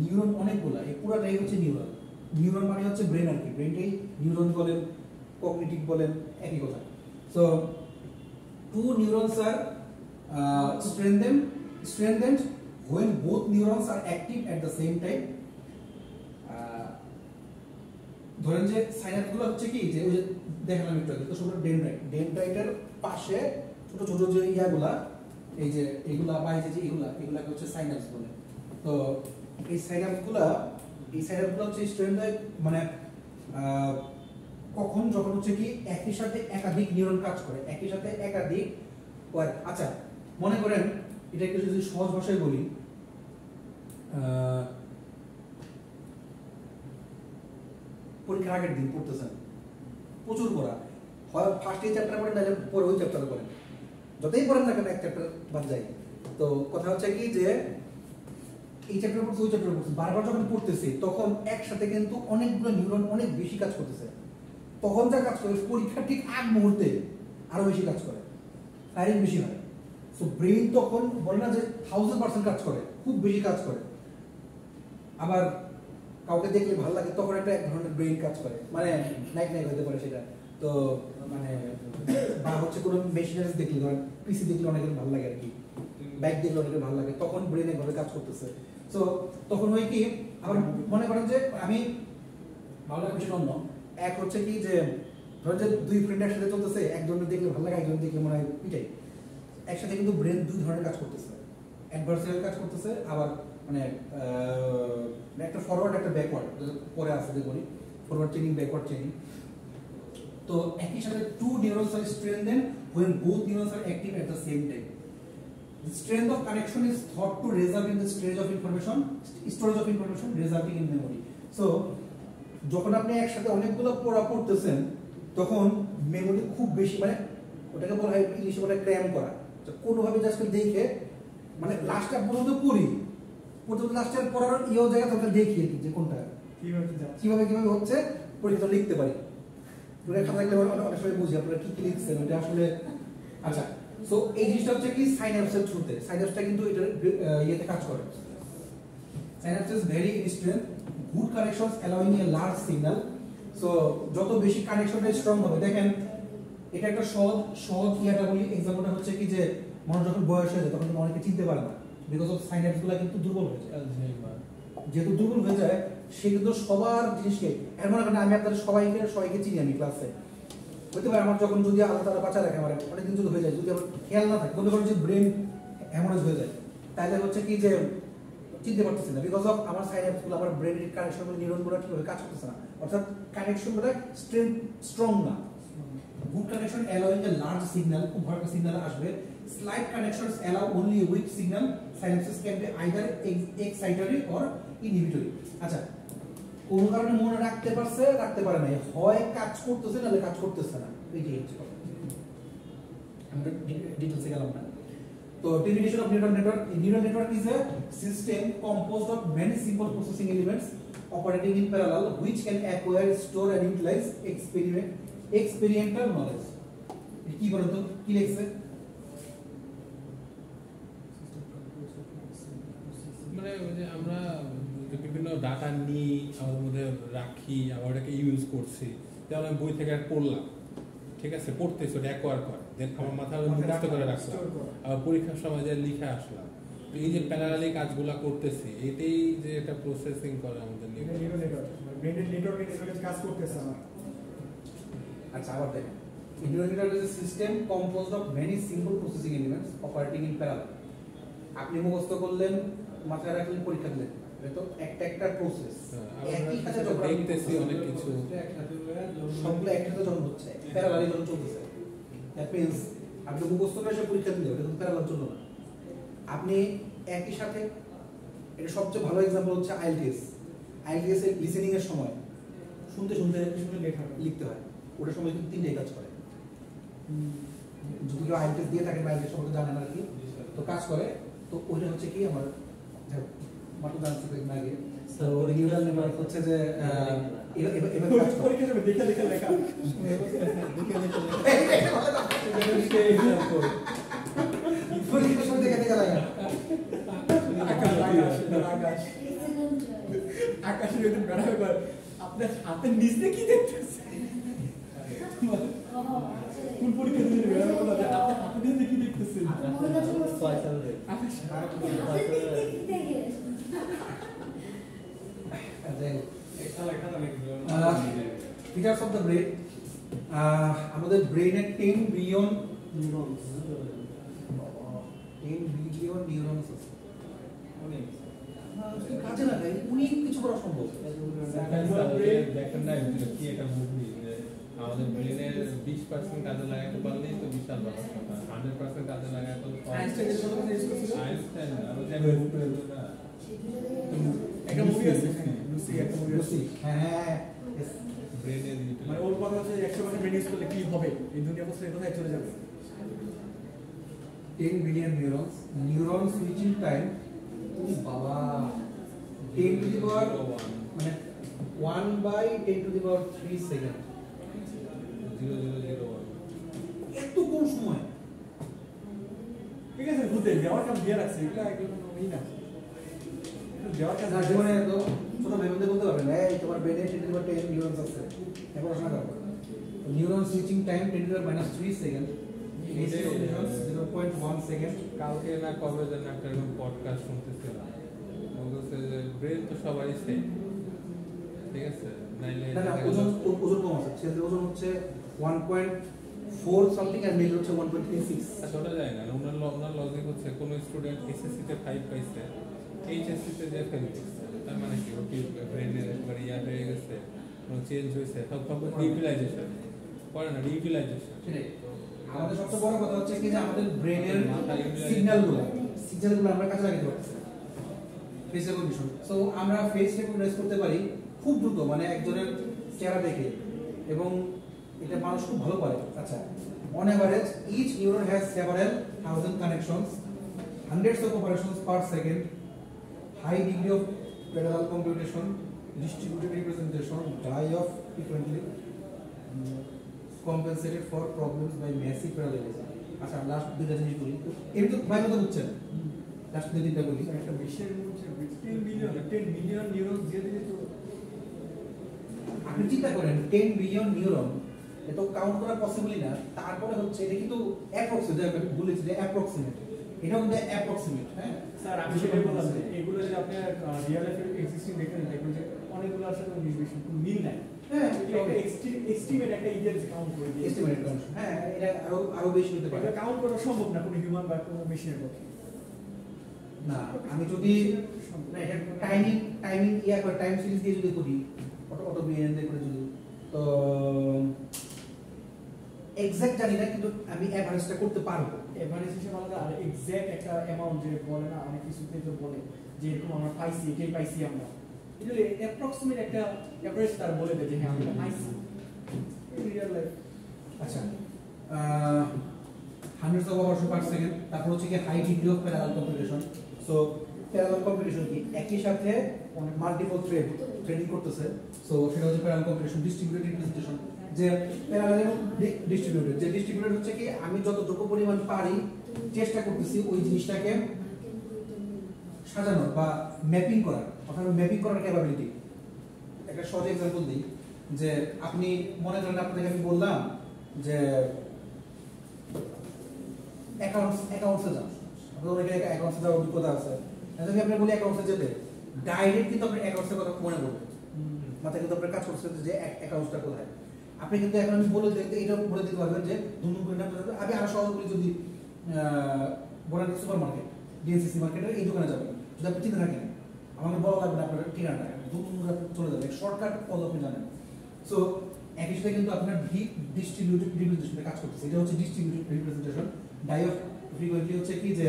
[SPEAKER 1] Neuron অনেকগুলা, এই পুরোটাই হচ্ছে নিউরন। নিউরন মানে হচ্ছে ব্রেন আর কি, ব্রেনটাই নিউরন বলেন, কগনিটিভ বলেন, একই কথা। So two neurons are strengthened when both neurons are active at the same time. ধরেন যে সাইনাপসগুলো হচ্ছে কি, যে ওই যে দেখালাম একটু আগে, তো সবগুলো ডেনড্রাইট, ডেনড্রাইটের পাশে ছোট ছোট যে ইয়াগুলা, এই যে এগুলা বা এই যে এগুলাকে হচ্ছে সাইনাপস বলে। তো এই সাইনাপসগুলো হচ্ছে স্ট্রেন্থ, মানে কখন যখন হচ্ছে কি একই সাথে একাধিক নিউরন কাজ করে, একই সাথে একাধিক। আচ্ছা, মনে করেন এটাকে যদি সহজ ভাষায় বলি, পরীক্ষার আগের দিন পড়তেছেন, প্রচুর পড়া হয়, ফার্স্ট এই চ্যাপ্টার পড়েন, নাহলে পরে ওই চ্যাপ্টার পড়েন, যতই পড়েন না কেন এক চ্যাপ্টার বাদ যায়। তো কথা হচ্ছে কি যে এই চ্যাপ্টার পড়ছে, ওই চ্যাপ্টার পড়ছে, বারবার যখন পড়তেছি তখন একসাথে কিন্তু অনেকগুলো নিউরন অনেক বেশি কাজ করতেছে, তখন যা কাজ করে পরীক্ষার ঠিক আগ মুহূর্তে আরো বেশি কাজ করে, ফায়ারিং বেশি হয়। সো ব্রেন তখন বলে না যে 1000% কাজ করে, খুব বেশি কাজ করে। আবার কাউকে দেখলে ভালো লাগে তখন একটা এক ধরনের ব্রেন কাজ করে, মানে নাইট হতে পারে সেটা। তো মানে বা হচ্ছে কোনো মেশিনারিজ দেখলে, ধরেন পিসি দেখলে অনেকের ভালো লাগে আর কি, বাইক দেখলে অনেকের ভালো লাগে, তখন ব্রেন একভাবে কাজ করতেছে। সো তখন হয় কি, আবার মনে করেন যে আমি ভালো লাগে বিষয় অন্য এক হচ্ছে কি, যে ধরেন যে দুই ফ্রেন্ড একসাথে চলতেছে, একজনের দেখলে ভালো লাগে, একজনের দেখলে মনে হয় পিটাই, একসাথে কিন্তু ব্রেন দুই ধরনের কাজ করতেছে, অ্যাডভার্সারিয়াল কাজ করতেছে, আবার মানে একটা ফরওয়ার্ড একটা ব্যাকওয়ার্ড পরে আসতে করি, ফরওয়ার্ড চেইনিং ব্যাকওয়ার্ড চেইনিং। তো একই সাথে two neurons are strengthened when both neurons are active at the same time. The strength of connection is thought to result in the storage of information resulting in memory. So যখন আপনি একসাথে অনেকগুলো পড়া পড়তেছেন তখন মেমোরি খুব বেশি, মানে ওটাকে বলা হয় ইংলিশে বলে ক্র্যাম করা। কোনোভাবে জাস্ট দেখে মানে লাস্টটা পর্যন্ত পড়ি, পর্যন্ত লাস্টের পড়ার ইয়েও জায়গা তোকে দেখি আর কি যে কোনটা কিভাবে হচ্ছে পরীক্ষা লিখতে পারি। তোরা খাতা লিখলে অনেক সময় বুঝি আপনারা কি কি লিখছেন ওটা আসলে। আচ্ছা, সো এই জিনিসটা হচ্ছে কি সাইন্যাপসের থ্রুতে, সাইন্যাপসটা কিন্তু এটা ইয়েতে কাজ করে। Synapse is very instant, good connections allowing a large signal. So যত বেশি কানেকশনটা স্ট্রং হবে, দেখেন এটা একটা সহজ ইয়াটা বলি, এক্সাম্পলটা হচ্ছে কি যে মানুষ যখন বয়স হয়ে যায় তখন অনেকে চিনতে পারে না, বিকজ অফ সাইন্যাপসগুলো কিন্তু দুর্বল হয়ে যায়। যেহেতু দুর্বল হয়ে যায় সে কিন্তু সবার জিনিসকে, এর মনে করেন আমি আপনাদের সবাইকে চিনি, আমি ক্লাসে হতে পারে আমার যখন যদি আলাদা তারা বাঁচা রাখে আমার অনেকদিন যদি হয়ে যায়, যদি আমার খেয়াল না থাকে, মনে করেন যে ব্রেন হ্যামারেজ হয়ে যায়, তাহলে হচ্ছে কি যে চিনতে পারতেছি না, বিকজ অফ আমার সাইন্যাপসগুলো, আমার ব্রেনের কানেকশনগুলো, নিউরনগুলো ঠিকভাবে কাজ করতেছে না, অর্থাৎ কানেকশনগুলো স্ট্রং না। Good connection allowing a large signal, খুব ভালো সিগন্যাল আসবে। Slight connections allow only a weak signal. Synapses can be either excitatory or inhibitory. আচ্ছা, কোন কারণে মনে রাখতে পারে না, হয় কাজ করতেছে নাহলে কাজ করতেছে না, এইটাই হচ্ছে কথা। আমরা ডিটেইলসে গেলাম না। তো termination of neural network. A neural network is a system composed of many simple processing elements operating in parallel, which can acquire, store and utilize experiential knowledge. কি বলেন তো, কি লিখছে?
[SPEAKER 3] মানে যে আমরা বিভিন্ন ডাটা নিই, আমাদের মধ্যে রাখি, আবার ওটাকে ইউজ করছি, যেমন আমি বই থেকে পড়লাম, ঠিক আছে, পড়তেছি, ওটা অ্যাকোয়ার করে, দেন আমার মাথায় মুখস্থ করে রাখলাম, আবার পরীক্ষার সময় যে লিখে আসলাম। তো এই যে প্যারালালি কাজগুলো করতেছি, এটাই যে এটা প্রসেসিং করে আমাদের
[SPEAKER 2] ব্রেনের নেটওয়ার্কে কাজ করতেছে আমার।
[SPEAKER 1] আচ্ছা, আবার দেখেন, neural network is a system composed of many simple processing elements operating in parallel. আপনি মুখস্থ করলেন, মাথায় রাখলেন, পরীক্ষা দিলেন, এটা তো একটা প্রসেস। একই সাথে যখন
[SPEAKER 3] দেখতেছি অনেক কিছু
[SPEAKER 1] সবগুলো একসাথে যখন হচ্ছে, প্যারালালি যখন চলতেছে, দ্যাট মিন্স আপনি মুখস্থ করে এসে পরীক্ষা দিলে ওটা কিন্তু প্যারালাল চললো না। আপনি একই সাথে, এটা সবচেয়ে ভালো এক্সাম্পল হচ্ছে আইএলটিএস এর লিসেনিং এর সময় শুনতে লিখতে হয়, ওটার সময় কিন্তু তিনটাই কাজ করে। যদি কেউ আইএলটিএস দিয়ে থাকে, আইএলটিএস সম্পর্কে জানেন আর কি, তো কাজ করে। তো ওইটা হচ্ছে কি আমার মাত্র জানতে না আগে, তো নিউরাল নেটওয়ার্ক হচ্ছে যে এবার কাজ করে।
[SPEAKER 2] দেখে লেখা
[SPEAKER 1] পরীক্ষার সময় দেখে লাগে
[SPEAKER 2] আকাশের একদম বেড়া ব্যাপার, আপনার হাতের নিচে কি দেখতেছে? কোন পরীক্ষা দিতে বেড়া ব্যাপার, আপনার হাতের নিচে কি দেখতেছেন?
[SPEAKER 1] ফিচার্স অফ দ্য ব্রেন, আমাদের ব্রেনের 10 বিলিয়ন নিউরনস আছে। কাজে লাগাই অনেক কিছু করা সম্ভব।
[SPEAKER 3] দেখেন না কি একটা মুভি, আমাদের ব্রেনের 20% কাজে লাগাতে পারলেই তো বিশাল ব্যাপার। 100% কাজে লাগাতে আইনস্টাইন আরো যে
[SPEAKER 2] একটা মুভি আছে, লুসি,
[SPEAKER 1] হ্যাঁ,
[SPEAKER 3] ব্রেনের
[SPEAKER 2] মানে ওর কথা হচ্ছে 100% ব্রেন ইউজ করলে কি হবে, এই দুনিয়া বছর কোথায় চলে যাবে।
[SPEAKER 1] 10 বিলিয়ন নিউরন সুইচিং টাইম, বাবা 10 টু দি পাওয়ার মানে 1/10³ সেকেন্ড,
[SPEAKER 3] 0001
[SPEAKER 1] এত কম সময়।
[SPEAKER 2] ঠিক আছে, বুঝতে দেওয়ার কাজ দিয়ে রাখছে, এটা একদম এই না দেওয়ার কাজ
[SPEAKER 1] না, জীবনে তো ছোট ভেবে বলতে পারবেন না, এই তোমার ব্রেনে 10 নিউরনস আছে, এখন পড়াশোনা করো। Neuron switching time 10⁻³ second, 0.1 second.
[SPEAKER 3] কালকে না কবে যেন একটা এরকম পডকাস্ট শুনতেছিলাম, বলতেছে যে ব্রেন তো সবারই সেম, ঠিক আছে, নাইলে
[SPEAKER 1] না ওজন কম আছে, ছেলেদের ওজন হচ্ছে 1.4 সামথিং আর মেয়েদের হচ্ছে 1.36।
[SPEAKER 3] ওটা যায় না, ওনার লজিক হচ্ছে কোনো স্টুডেন্ট এসএসসি তে 5 পাইছে, এইচএসসি তে যে ফেল করছে, তার মানে কি ও কি ব্রেনের একবার ইয়া হয়ে গেছে, চেঞ্জ হয়েছে সব ইউটিলাইজেশন করে না রিইউটিলাইজেশন
[SPEAKER 1] সেটাই আমাদের সবচেয়ে বড় কথা হচ্ছে কি যে আমাদের ব্রেনের
[SPEAKER 3] মাথা utilize-
[SPEAKER 1] সিগন্যালগুলো আমরা কাজে লাগাতে পারছি ফেস রেকগনিশন সো আমরা ফেস রেকগনাইজ করতে পারি খুব দ্রুত মানে একজনের চেহারা দেখে এবং এটা মানুষ খুব ভালো পারে আচ্ছা on average each neuron has several thousand connections hundreds of operations per second high degree of parallel computation distributed representation die of frequently compensated for problems by massive parallelism আচ্ছা লাস্ট দুইটা জিনিস বলি এর তো ভাই কথা বুঝছেন লাস্ট দুই তিনটা বলি
[SPEAKER 2] একটা বিশ্বের মধ্যে 10 মিলিয়ন নিউরন দিয়ে দিলে তো
[SPEAKER 1] আপনি চিন্তা করেন 10 বিলিয়ন নিউরন এটা কাউন্ট করা পসিবলই না তারপরে হচ্ছে এটা কিন্তু অ্যাপ্রক্সিমেট আমি বলেছি যে অ্যাপ্রক্সিমেট এটা কিন্তু অ্যাপ্রক্সিমেট হ্যাঁ
[SPEAKER 2] স্যার আমি সেটাই বললাম যে এগুলো যদি আপনি রিয়েল লাইফে এক্সিস্টিং দেখেন দেখবেন যে অনেকগুলোর সাথে নির্বিশেষ কোনো মিল নাই
[SPEAKER 1] হ্যাঁ
[SPEAKER 2] একটা এস্টিমেট একটা ইডিয়ার কাউন্ট করে দিয়ে
[SPEAKER 1] এস্টিমেট কাউন্ট হ্যাঁ এটা আরো বেশি হতে পারে
[SPEAKER 2] এটা কাউন্ট করা সম্ভব না কোনো হিউম্যান বা কোনো মেশিনের পক্ষে
[SPEAKER 1] না আমি যদি না এটা টাইমিং ইয়া করে টাইম সিরিজ দিয়ে যদি করি অটো বিএন দিয়ে করে যদি তো এক্সাক্ট জানি না কিন্তু আমি এভারেজটা করতে পারবো
[SPEAKER 2] এভারেজ হিসেবে আলাদা আর এক্সাক্ট একটা অ্যামাউন্ট যে বলে না অনেক কিছুতে তো বলে যে এরকম আমরা পাইছি এটাই পাইছি আমরা এটা অ্যাপ্রক্সিমেট একটা এভারেজ তার বলে দেয় যে হ্যাঁ আমরা পাইছি রিয়েল লাইফ
[SPEAKER 1] আচ্ছা hundreds of hours per second তারপর হচ্ছে কি high degree of parallel computation so parallel computation কি একই সাথে মাল্টিপল থ্রেডিং করতেছে সো সেটা হচ্ছে প্যারালাল কম্পিউটেশন ডিস্ট্রিবিউটেড রিপ্রেজেন্টেশন যে প্যারালাল এবং ডিস্ট্রিবিউটেড যে ডিস্ট্রিবিউটেড হচ্ছে কি আমি যতটুকু পরিমাণ পারি চেষ্টা করতেছি ওই জিনিসটাকে সাজানোর বা ম্যাপিং করার অর্থাৎ ম্যাপিং করার ক্যাপাবিলিটি একটা সহজ এক্সাম্পল দিই যে আপনি মনে করেন আপনাকে আমি বললাম যে অ্যাকাউন্টসে যান আপনার অনেকে অ্যাকাউন্টসে যাওয়ার অভিজ্ঞতা আছে যদি আপনি বলি অ্যাকাউন্টসে যেতে ডাইরেক্ট কিন্তু আপনার অ্যাকাউন্টসের কথা মনে পড়বে মাথায় কিন্তু আপনার কাজ করছে যে অ্যাকাউন্টসটা কোথায় আপনি কিন্তু এখন আমি বলে দিতে এটা বলে দিতে পারবেন যে দুনুন করে আমি আরো সহজ বলি যদি বড়ানি সুপার মার্কেট ডিএনসিসি মার্কেটের এই দোকানে যাবেন যদি আপনি চিন্তা থাকেন আমাকে বলা লাগবে না আপনার ঠিকানাটা দুনুন করে চলে যাবে শর্টকাট পদ আপনি জানেন সো একই সাথে কিন্তু আপনার ডিস্ট্রিবিউটেড রিপ্রেজেন্টেশনে কাজ করতেছে এটা হচ্ছে distributed representation die of frequently হচ্ছে কি যে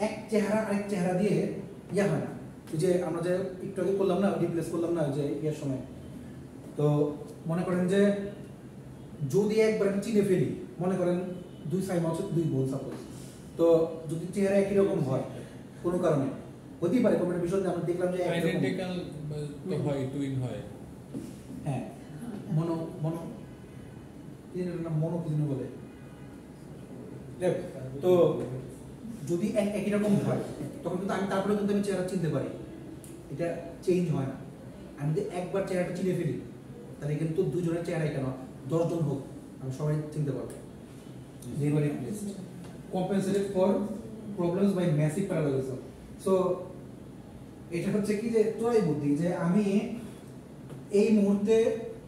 [SPEAKER 1] এক চেহারা আরেক চেহারা দিয়ে ইয়া হয় না ওই যে আমরা যে একটু আগে করলাম না রিপ্লেস করলাম না যে ইয়ার সময় তো মনে করেন যে যদি একবার আমি চিনে ফেলি মনে করেন দুই সাইড হচ্ছে দুই বোন সাপোজ তো যদি চেহারা একই রকম হয় কোনো কারণে হতেই পারে কোনো বিষয় আমরা দেখলাম যে
[SPEAKER 3] আইডেন্টিক্যাল তো হয় টুইন হয়
[SPEAKER 1] হ্যাঁ মনো মনো মনো কি যেন বলে তো যদি একই রকম হয় তখন কিন্তু আমি তারপরে কিন্তু আমি চেহারা চিনতে পারি এটা চেঞ্জ হয় না আমি যদি একবার চেহারাটা চিনে ফেলি তাহলে কিন্তু দুজনের চেহারাই কেন 10 জন হোক আমি সবাই চিনতে পারবো never replaced compensated for problems by massive parallelism so এটা হচ্ছে কি যে তোরাই বুদ্ধি যে আমি এই মুহূর্তে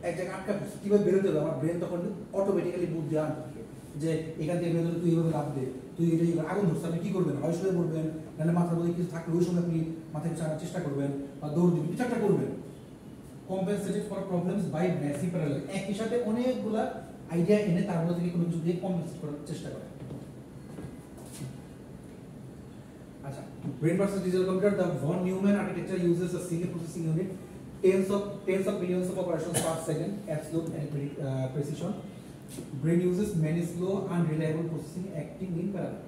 [SPEAKER 1] এক জায়গায় আটকা কিভাবে বেরোতে হবে আমার ব্রেন তখন অটোমেটিক্যালি বুদ্ধি আনবে যে এখান থেকে বেরোতে তুই এইভাবে লাভ দে তুই এটা আগুন ধরছে আপনি কি করবেন হয় শুয়ে পড়বেন নাহলে মাথার মধ্যে কিছু থাকলে ওই সময় আপনি মাথায় চালানোর চেষ্টা করবেন বা দৌড় দিবেন কিছু একটা করবেন compensated for problems by massive parallel একই সাথে অনেকগুলা আইডিয়া এনে তার মধ্যে থেকে কোনো কিছু দিয়ে কম্পেনসেট করার চেষ্টা করে আচ্ছা brain versus digital computer the von Neumann architecture uses a single processing unit tens of billions of operations per second at slow and precision brain uses many slow unreliable processing acting in parallel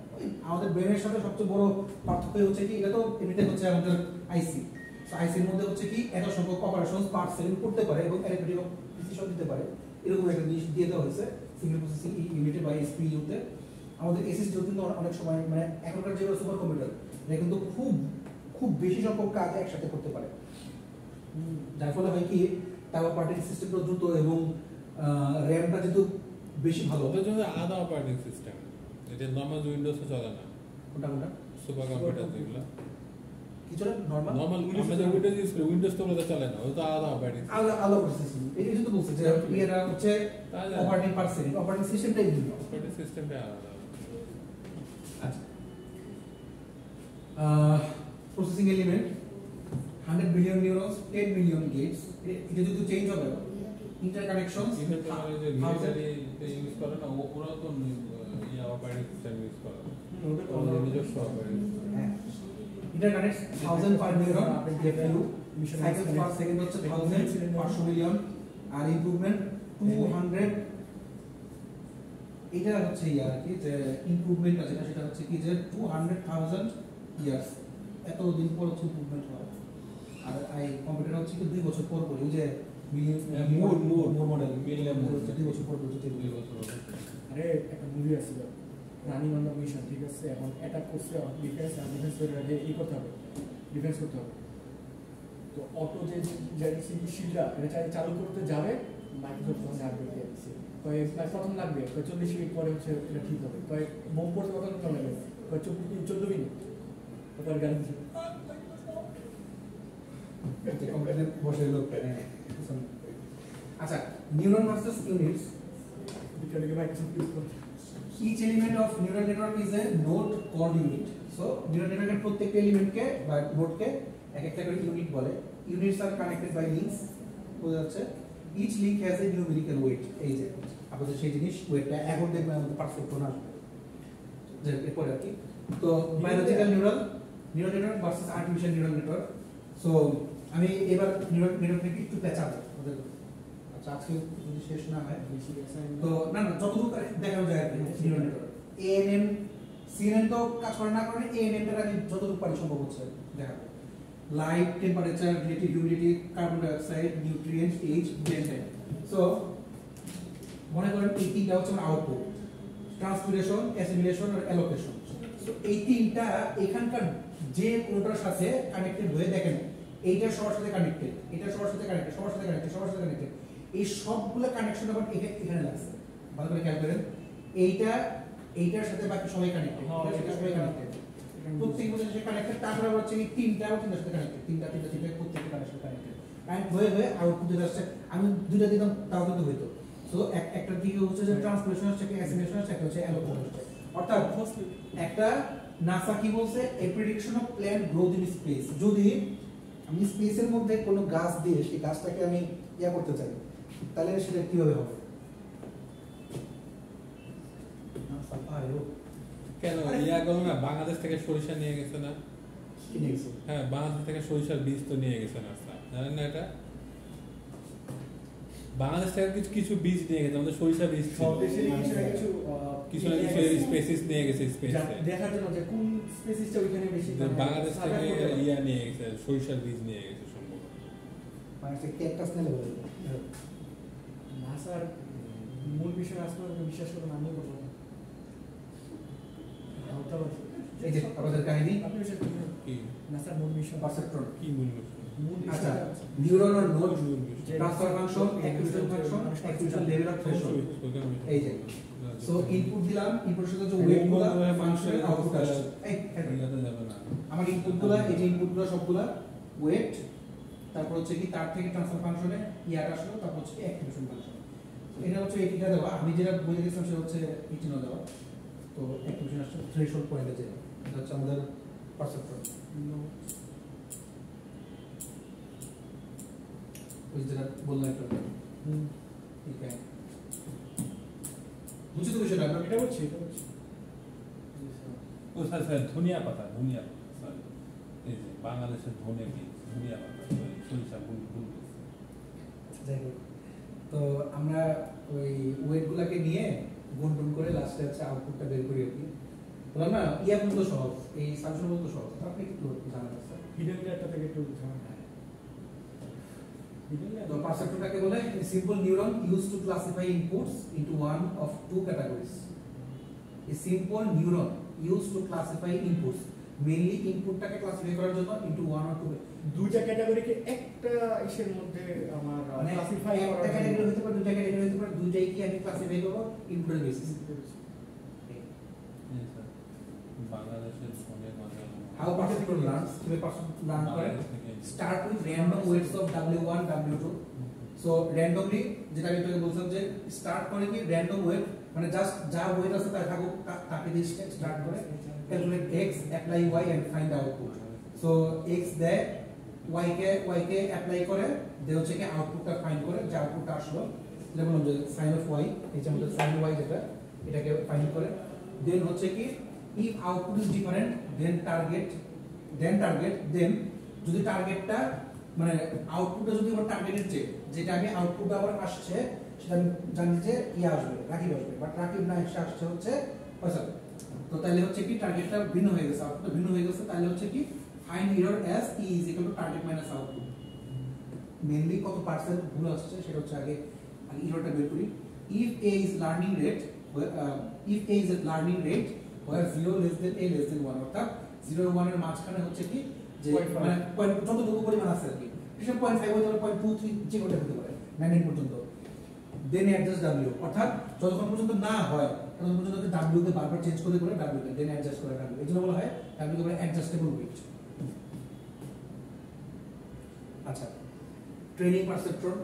[SPEAKER 1] আমাদের ব্রেনের সাথে সবচেয়ে বড় পার্থক্য হচ্ছে কি এটা তো এমনিতে হচ্ছে আমাদের আইসি সো আইসির মধ্যে হচ্ছে কি এত সংখ্যক অপারেশনস পার সেকেন্ড করতে পারে এবং অ্যারিথমেটিক প্রিসিশন দিতে পারে এরকম একটা জিনিস দিয়ে দেওয়া হয়েছে সিঙ্গেল প্রসেসিং ইউনিটে বা এসপিইউতে আমাদের এসএসডি কিন্তু অনেক সময় মানে এখনকার যেগুলো সুপার কম্পিউটার এটা কিন্তু খুব বেশি সংখ্যক কাজ একসাথে করতে পারে যার ফলে হয় কি তার অপারেটিং সিস্টেমটা দ্রুত এবং র্যামটা যেহেতু বেশি ভালো
[SPEAKER 3] ওদের জন্য আলাদা অপারেটিং সিস্টেম এটা নরমাল উইন্ডোজে চলে না
[SPEAKER 1] কোনটা কোনটা
[SPEAKER 3] সুপার কম্পিউটার যেগুলো
[SPEAKER 1] কি চলে নরমাল
[SPEAKER 3] আমরা যে উইন্ডোজ ইউজ করি উইন্ডোজ তো ওটা চলে না ওটা আলাদা অপারেটিং
[SPEAKER 1] আলাদা সিস্টেম এই জন্য তো বলছি যে এটা হচ্ছে অপারেটিং পারসেন অপারেটিং সিস্টেমটাই ভিন্ন
[SPEAKER 3] অপারেটিং সিস্টেমটা আলাদা
[SPEAKER 1] আচ্ছা processing element 100 billion neurons, 10 million gates. এটা যদি চেঞ্জ হবে ইন্টারকানেকশন
[SPEAKER 3] ইভেন তোমার যে মিলিটারিতে ইউজ করে না ওরা তো ইয়া অপারেটিং সিস্টেম ইউজ করে
[SPEAKER 2] ওদের
[SPEAKER 3] ওদের নিজস্ব operating
[SPEAKER 1] interconnects 1000 per neuron FU cycles per second হচ্ছে 1000 500 million আর ইমপ্রুভমেন্ট 200 এটা হচ্ছে ইয়ার কি যে ইমপ্রুভমেন্ট আছে সেটা হচ্ছে কি যে 200,000 ইয়ার্স এত দিন পর হচ্ছে ইমপ্রুভমেন্ট হয় আর এই কম্পিউটার হচ্ছে কি 2 বছর পর পর ওই যে মোর মডেল
[SPEAKER 3] মিলিয়ন
[SPEAKER 1] হচ্ছে 2 বছর পর পর হচ্ছে
[SPEAKER 3] 2 বছর
[SPEAKER 2] আরে একটা মুভি আছে রানী অন দ্য মিশন, ঠিক আছে? এখন অ্যাটাক করছে ডিফেন্স আর ডিফেন্স করে করতে হবে, ডিফেন্স করতে হবে। তো অটো যে শিল্ডটা এটা চালু করতে যাবে, মাইক্রোসফট তখন আপডেট দিয়ে দিচ্ছে প্রথম লাগবে 40 মিনিট পরে হচ্ছে এটা ঠিক হবে। বোম পড়তে কতক্ষণ লাগবে? 14 মিনিট। তারপর গাড়ি দিচ্ছে
[SPEAKER 1] কম্পিউটারে বসে লোক আচ্ছা নিউরন ভার্সেস ইউনিটস
[SPEAKER 2] বিটাকে মাইক্রোসফট ইউজ করে।
[SPEAKER 1] each element of neural network is a node called unit so neural network এর প্রত্যেকটা এলিমেন্টকে বা নোডকে এক একটা করে ইউনিট বলে units are connected by links বোঝা যাচ্ছে each link has a numerical weight এই যে আপনাদের সেই জিনিস ওয়েটটা এখন দেখবেন আমাদের পারফেক্ট না যে এরপর আর কি তো biological neural network versus artificial neural network so আমি এবার নিউরাল নেটওয়ার্ক থেকে একটু পেঁচাবো ওদের আচ্ছা আজকে যদি শেষ না হয় তো না যতটুকু দেখানো যায় নিউরাল নেটওয়ার্ক এএনএন সিএনএন তো কাজ করে না কারণে এএনএন টা আমি যতটুকু পারি সম্ভব হচ্ছে দেখাবো light temperature relative humidity carbon die oxide nutrients age density so মনে করেন এই তিনটা হচ্ছে আমার আউটপুট ট্রান্সপিরেশন অ্যাসিমিলেশন আর অ্যালোকেশন সো এই তিনটা এখানকার যে কোনটার সাথে কানেক্টেড হয়ে দেখেন এইটা সবার সাথে কানেক্টেড এটা সবার সাথে কানেক্টেড সবার সাথে কানেক্টেড সবার সাথে কানেক্টেড এই সবগুলো কানেকশন আবার এখানে লাগছে ভালো করে খেয়াল করেন এইটার সাথে বাকি সবাই কানেক্টেড এটার সাথে সবাই কানেক্টেড প্রত্যেক বছর সাথে কানেক্টেড তারপরে আবার হচ্ছে এই তিনটাও তিনটার সাথে কানেক্টেড তিনটা প্রত্যেকটা কানেকশন কানেক্টেড কানেক্ট হয়ে আউটপুট যেটা আসছে আমি দুইটা দিতাম তাও কিন্তু হইতো সো একটা দিকে হচ্ছে যে ট্রান্সলেশন হচ্ছে কি অ্যাসিমিলেশন হচ্ছে একটা হচ্ছে অ্যালোকেশন হচ্ছে অর্থাৎ একটা নাসা কি বলছে a prediction of plant growth in space যদি আমি স্পেসের মধ্যে কোনো গাছ দিয়ে সেই গাছটাকে আমি ইয়া করতে চাই তাহলে সেটা কিভাবে হবে
[SPEAKER 3] কেন ইয়া গেল না বাংলাদেশ থেকে সরিষা নিয়ে গেছে না
[SPEAKER 1] কিনে গেছে
[SPEAKER 3] হ্যাঁ বাংলাদেশ থেকে সরিষার বীজ তো নিয়ে গেছে না জানেন না এটা বাংলাদেশ থেকে কিছু বীজ নিয়ে গেছে আমাদের সরিষা বীজ ছিল কিছু না কিছু স্পেসিস নিয়ে গেছে স্পেসে
[SPEAKER 2] দেখার জন্য যে কোন স্পেসিসটা ওইখানে বেশি
[SPEAKER 3] বাংলাদেশ থেকে ইয়া নিয়ে গেছে সরিষার বীজ নিয়ে গেছে সম্ভবত
[SPEAKER 1] মানে সে ক্যাকটাস নিয়ে বলে
[SPEAKER 2] নাসার মূল বিষয় আসলে বিশ্বাস করুন আমি বলবো
[SPEAKER 1] এই যে আমাদের কাহিনী
[SPEAKER 2] আপনি বিশ্বাস করুন
[SPEAKER 3] কি
[SPEAKER 2] নাসার মূল বিষয়
[SPEAKER 1] পারসেপ্ট্রন
[SPEAKER 3] কি মূল্য
[SPEAKER 1] আচ্ছা নিউরন আর node transfer function acquisition function acquisition level of threshold এই যে সো ইনপুট দিলাম ইনপুটের সাথে যে ওয়েটগুলো ফাংশন আউটপুট আসছে এই
[SPEAKER 3] যাবে না
[SPEAKER 1] আমার ইনপুটগুলো এই যে ইনপুটগুলো সবগুলা ওয়েট তারপর হচ্ছে কি তার থেকে ট্রান্সফার ফাংশনে ইয়াটা আসলো তারপর হচ্ছে অ্যাক্টিভেশন ফাংশন এটা হচ্ছে এইটা দেওয়া আমি যেটা বলে দিয়েছিলাম সেটা হচ্ছে এইটিনো দেওয়া তো অ্যাক্টিভেশন আসছে থ্রেশহোল্ড পয়েন্টে যেটা এটা হচ্ছে আমাদের পারসেপ্ট্রন ওই যেটা বললাম একটা ঠিক আছে বুঝছি তো বিষয়টা
[SPEAKER 2] এটা বলছি
[SPEAKER 3] ও স্যার ধনিয়া পাতা স্যার এই যে বাংলাদেশের ধনে কি ধনিয়া পাতা সরিষা বুলবুল
[SPEAKER 1] যাই হোক তো আমরা ওই ওয়েটগুলোকে নিয়ে গুণ করে লাস্টে হচ্ছে আউটপুটটা বের করি আর কি বললাম না ইয়া পর্যন্ত সহজ এই সাবজেক্ট পর্যন্ত সহজ আপনি একটু জানান স্যার
[SPEAKER 2] হিডেন লেয়ারটা থেকে একটু জানা
[SPEAKER 1] তো পারসেপ্টরটাকে বলে simple neuron used to classify inputs into one of two categories a simple neuron used to classify inputs mainly ইনপুটটাকে ক্লাসিফাই করার জন্য ইনটু ওয়ান অর টু
[SPEAKER 2] দুইটা ক্যাটাগরিকে একটা ইসের মধ্যে আমার
[SPEAKER 1] মানে
[SPEAKER 2] ক্লাসিফাই
[SPEAKER 1] একটা
[SPEAKER 2] করা
[SPEAKER 1] ক্যাটাগরি হতে পারে দুইটা ক্যাটাগরি হতে পারে দুইটাই কি আমি ক্লাসিফাই করব ইনপুটের বেসিস
[SPEAKER 3] বাংলাদেশের ধনে
[SPEAKER 1] How perceptron learns? কিভাবে perceptron learn করে? Start with random weights of W1, W2. So randomly যেটা আমি তোকে বলছিলাম যে স্টার্ট করে কি random weight মানে জাস্ট যা ওয়েট আছে তার থাকুক তাকে দিয়ে স্টার্ট করে calculate x, apply y and find the output. So x দেয় y কে অ্যাপ্লাই করে দেন হচ্ছে কি আউটপুটটা ফাইন্ড করে যে আউটপুটটা আসলো যেটা বললাম যে sin of y এই যে আমাদের sin y যেটা এটাকে ফাইন্ড করে দেন হচ্ছে কি if output is different then target then যদি টার্গেটটা মানে আউটপুটটা যদি আমার টার্গেটের চেয়ে যেটা আমি আউটপুটটা আবার আসছে সেটা আমি জানি যে আসবে রাকিব আসবে বাট রাকিব না এসে আসছে হচ্ছে ফয়সাল তো তাহলে হচ্ছে কি টার্গেটটা ভিন্ন হয়ে গেছে আউটপুটটা ভিন্ন হয়ে গেছে তাহলে হচ্ছে কি find error as e is equal to target minus output mainly কত পার্সেন্ট ভুল আসছে সেটা হচ্ছে আগে এররটা বের করি if a is learning rate where 0 less than a less than 1 অর্থাৎ 0 এবং 1 এর মাঝখানে হচ্ছে কি যে মানে পয়েন্ট যতটুকু পরিমাণ আছে আর কি হিসাব 0.5 হতে পারে 0.23 যে কোটা হতে পারে 9 পর্যন্ত দেন অ্যাডজাস্ট w অর্থাৎ যতক্ষণ পর্যন্ত না হয় ততক্ষণ পর্যন্ত w কে বারবার চেঞ্জ করে w কে দেন অ্যাডজাস্ট করে w এজন্য বলা হয় w কে বলে অ্যাডজাস্টেবল ওয়েট আচ্ছা training perceptron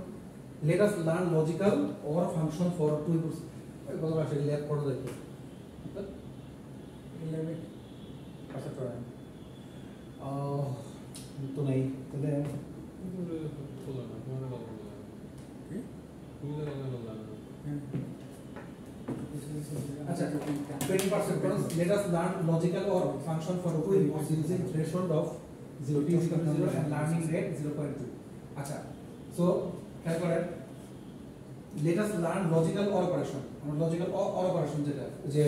[SPEAKER 1] let us learn logical or function for two inputs কত আসলে ল্যাব পড়ো দেখো 11 পারসেপ্ট্রন তো নাই তাহলে আচ্ছা training perceptron let us learn logical or function for two inputs using threshold of 0 t is equal to 0 and learning rate 0.2 আচ্ছা so তারপরে let us learn logical or operation আমরা logical or operation যেটা যে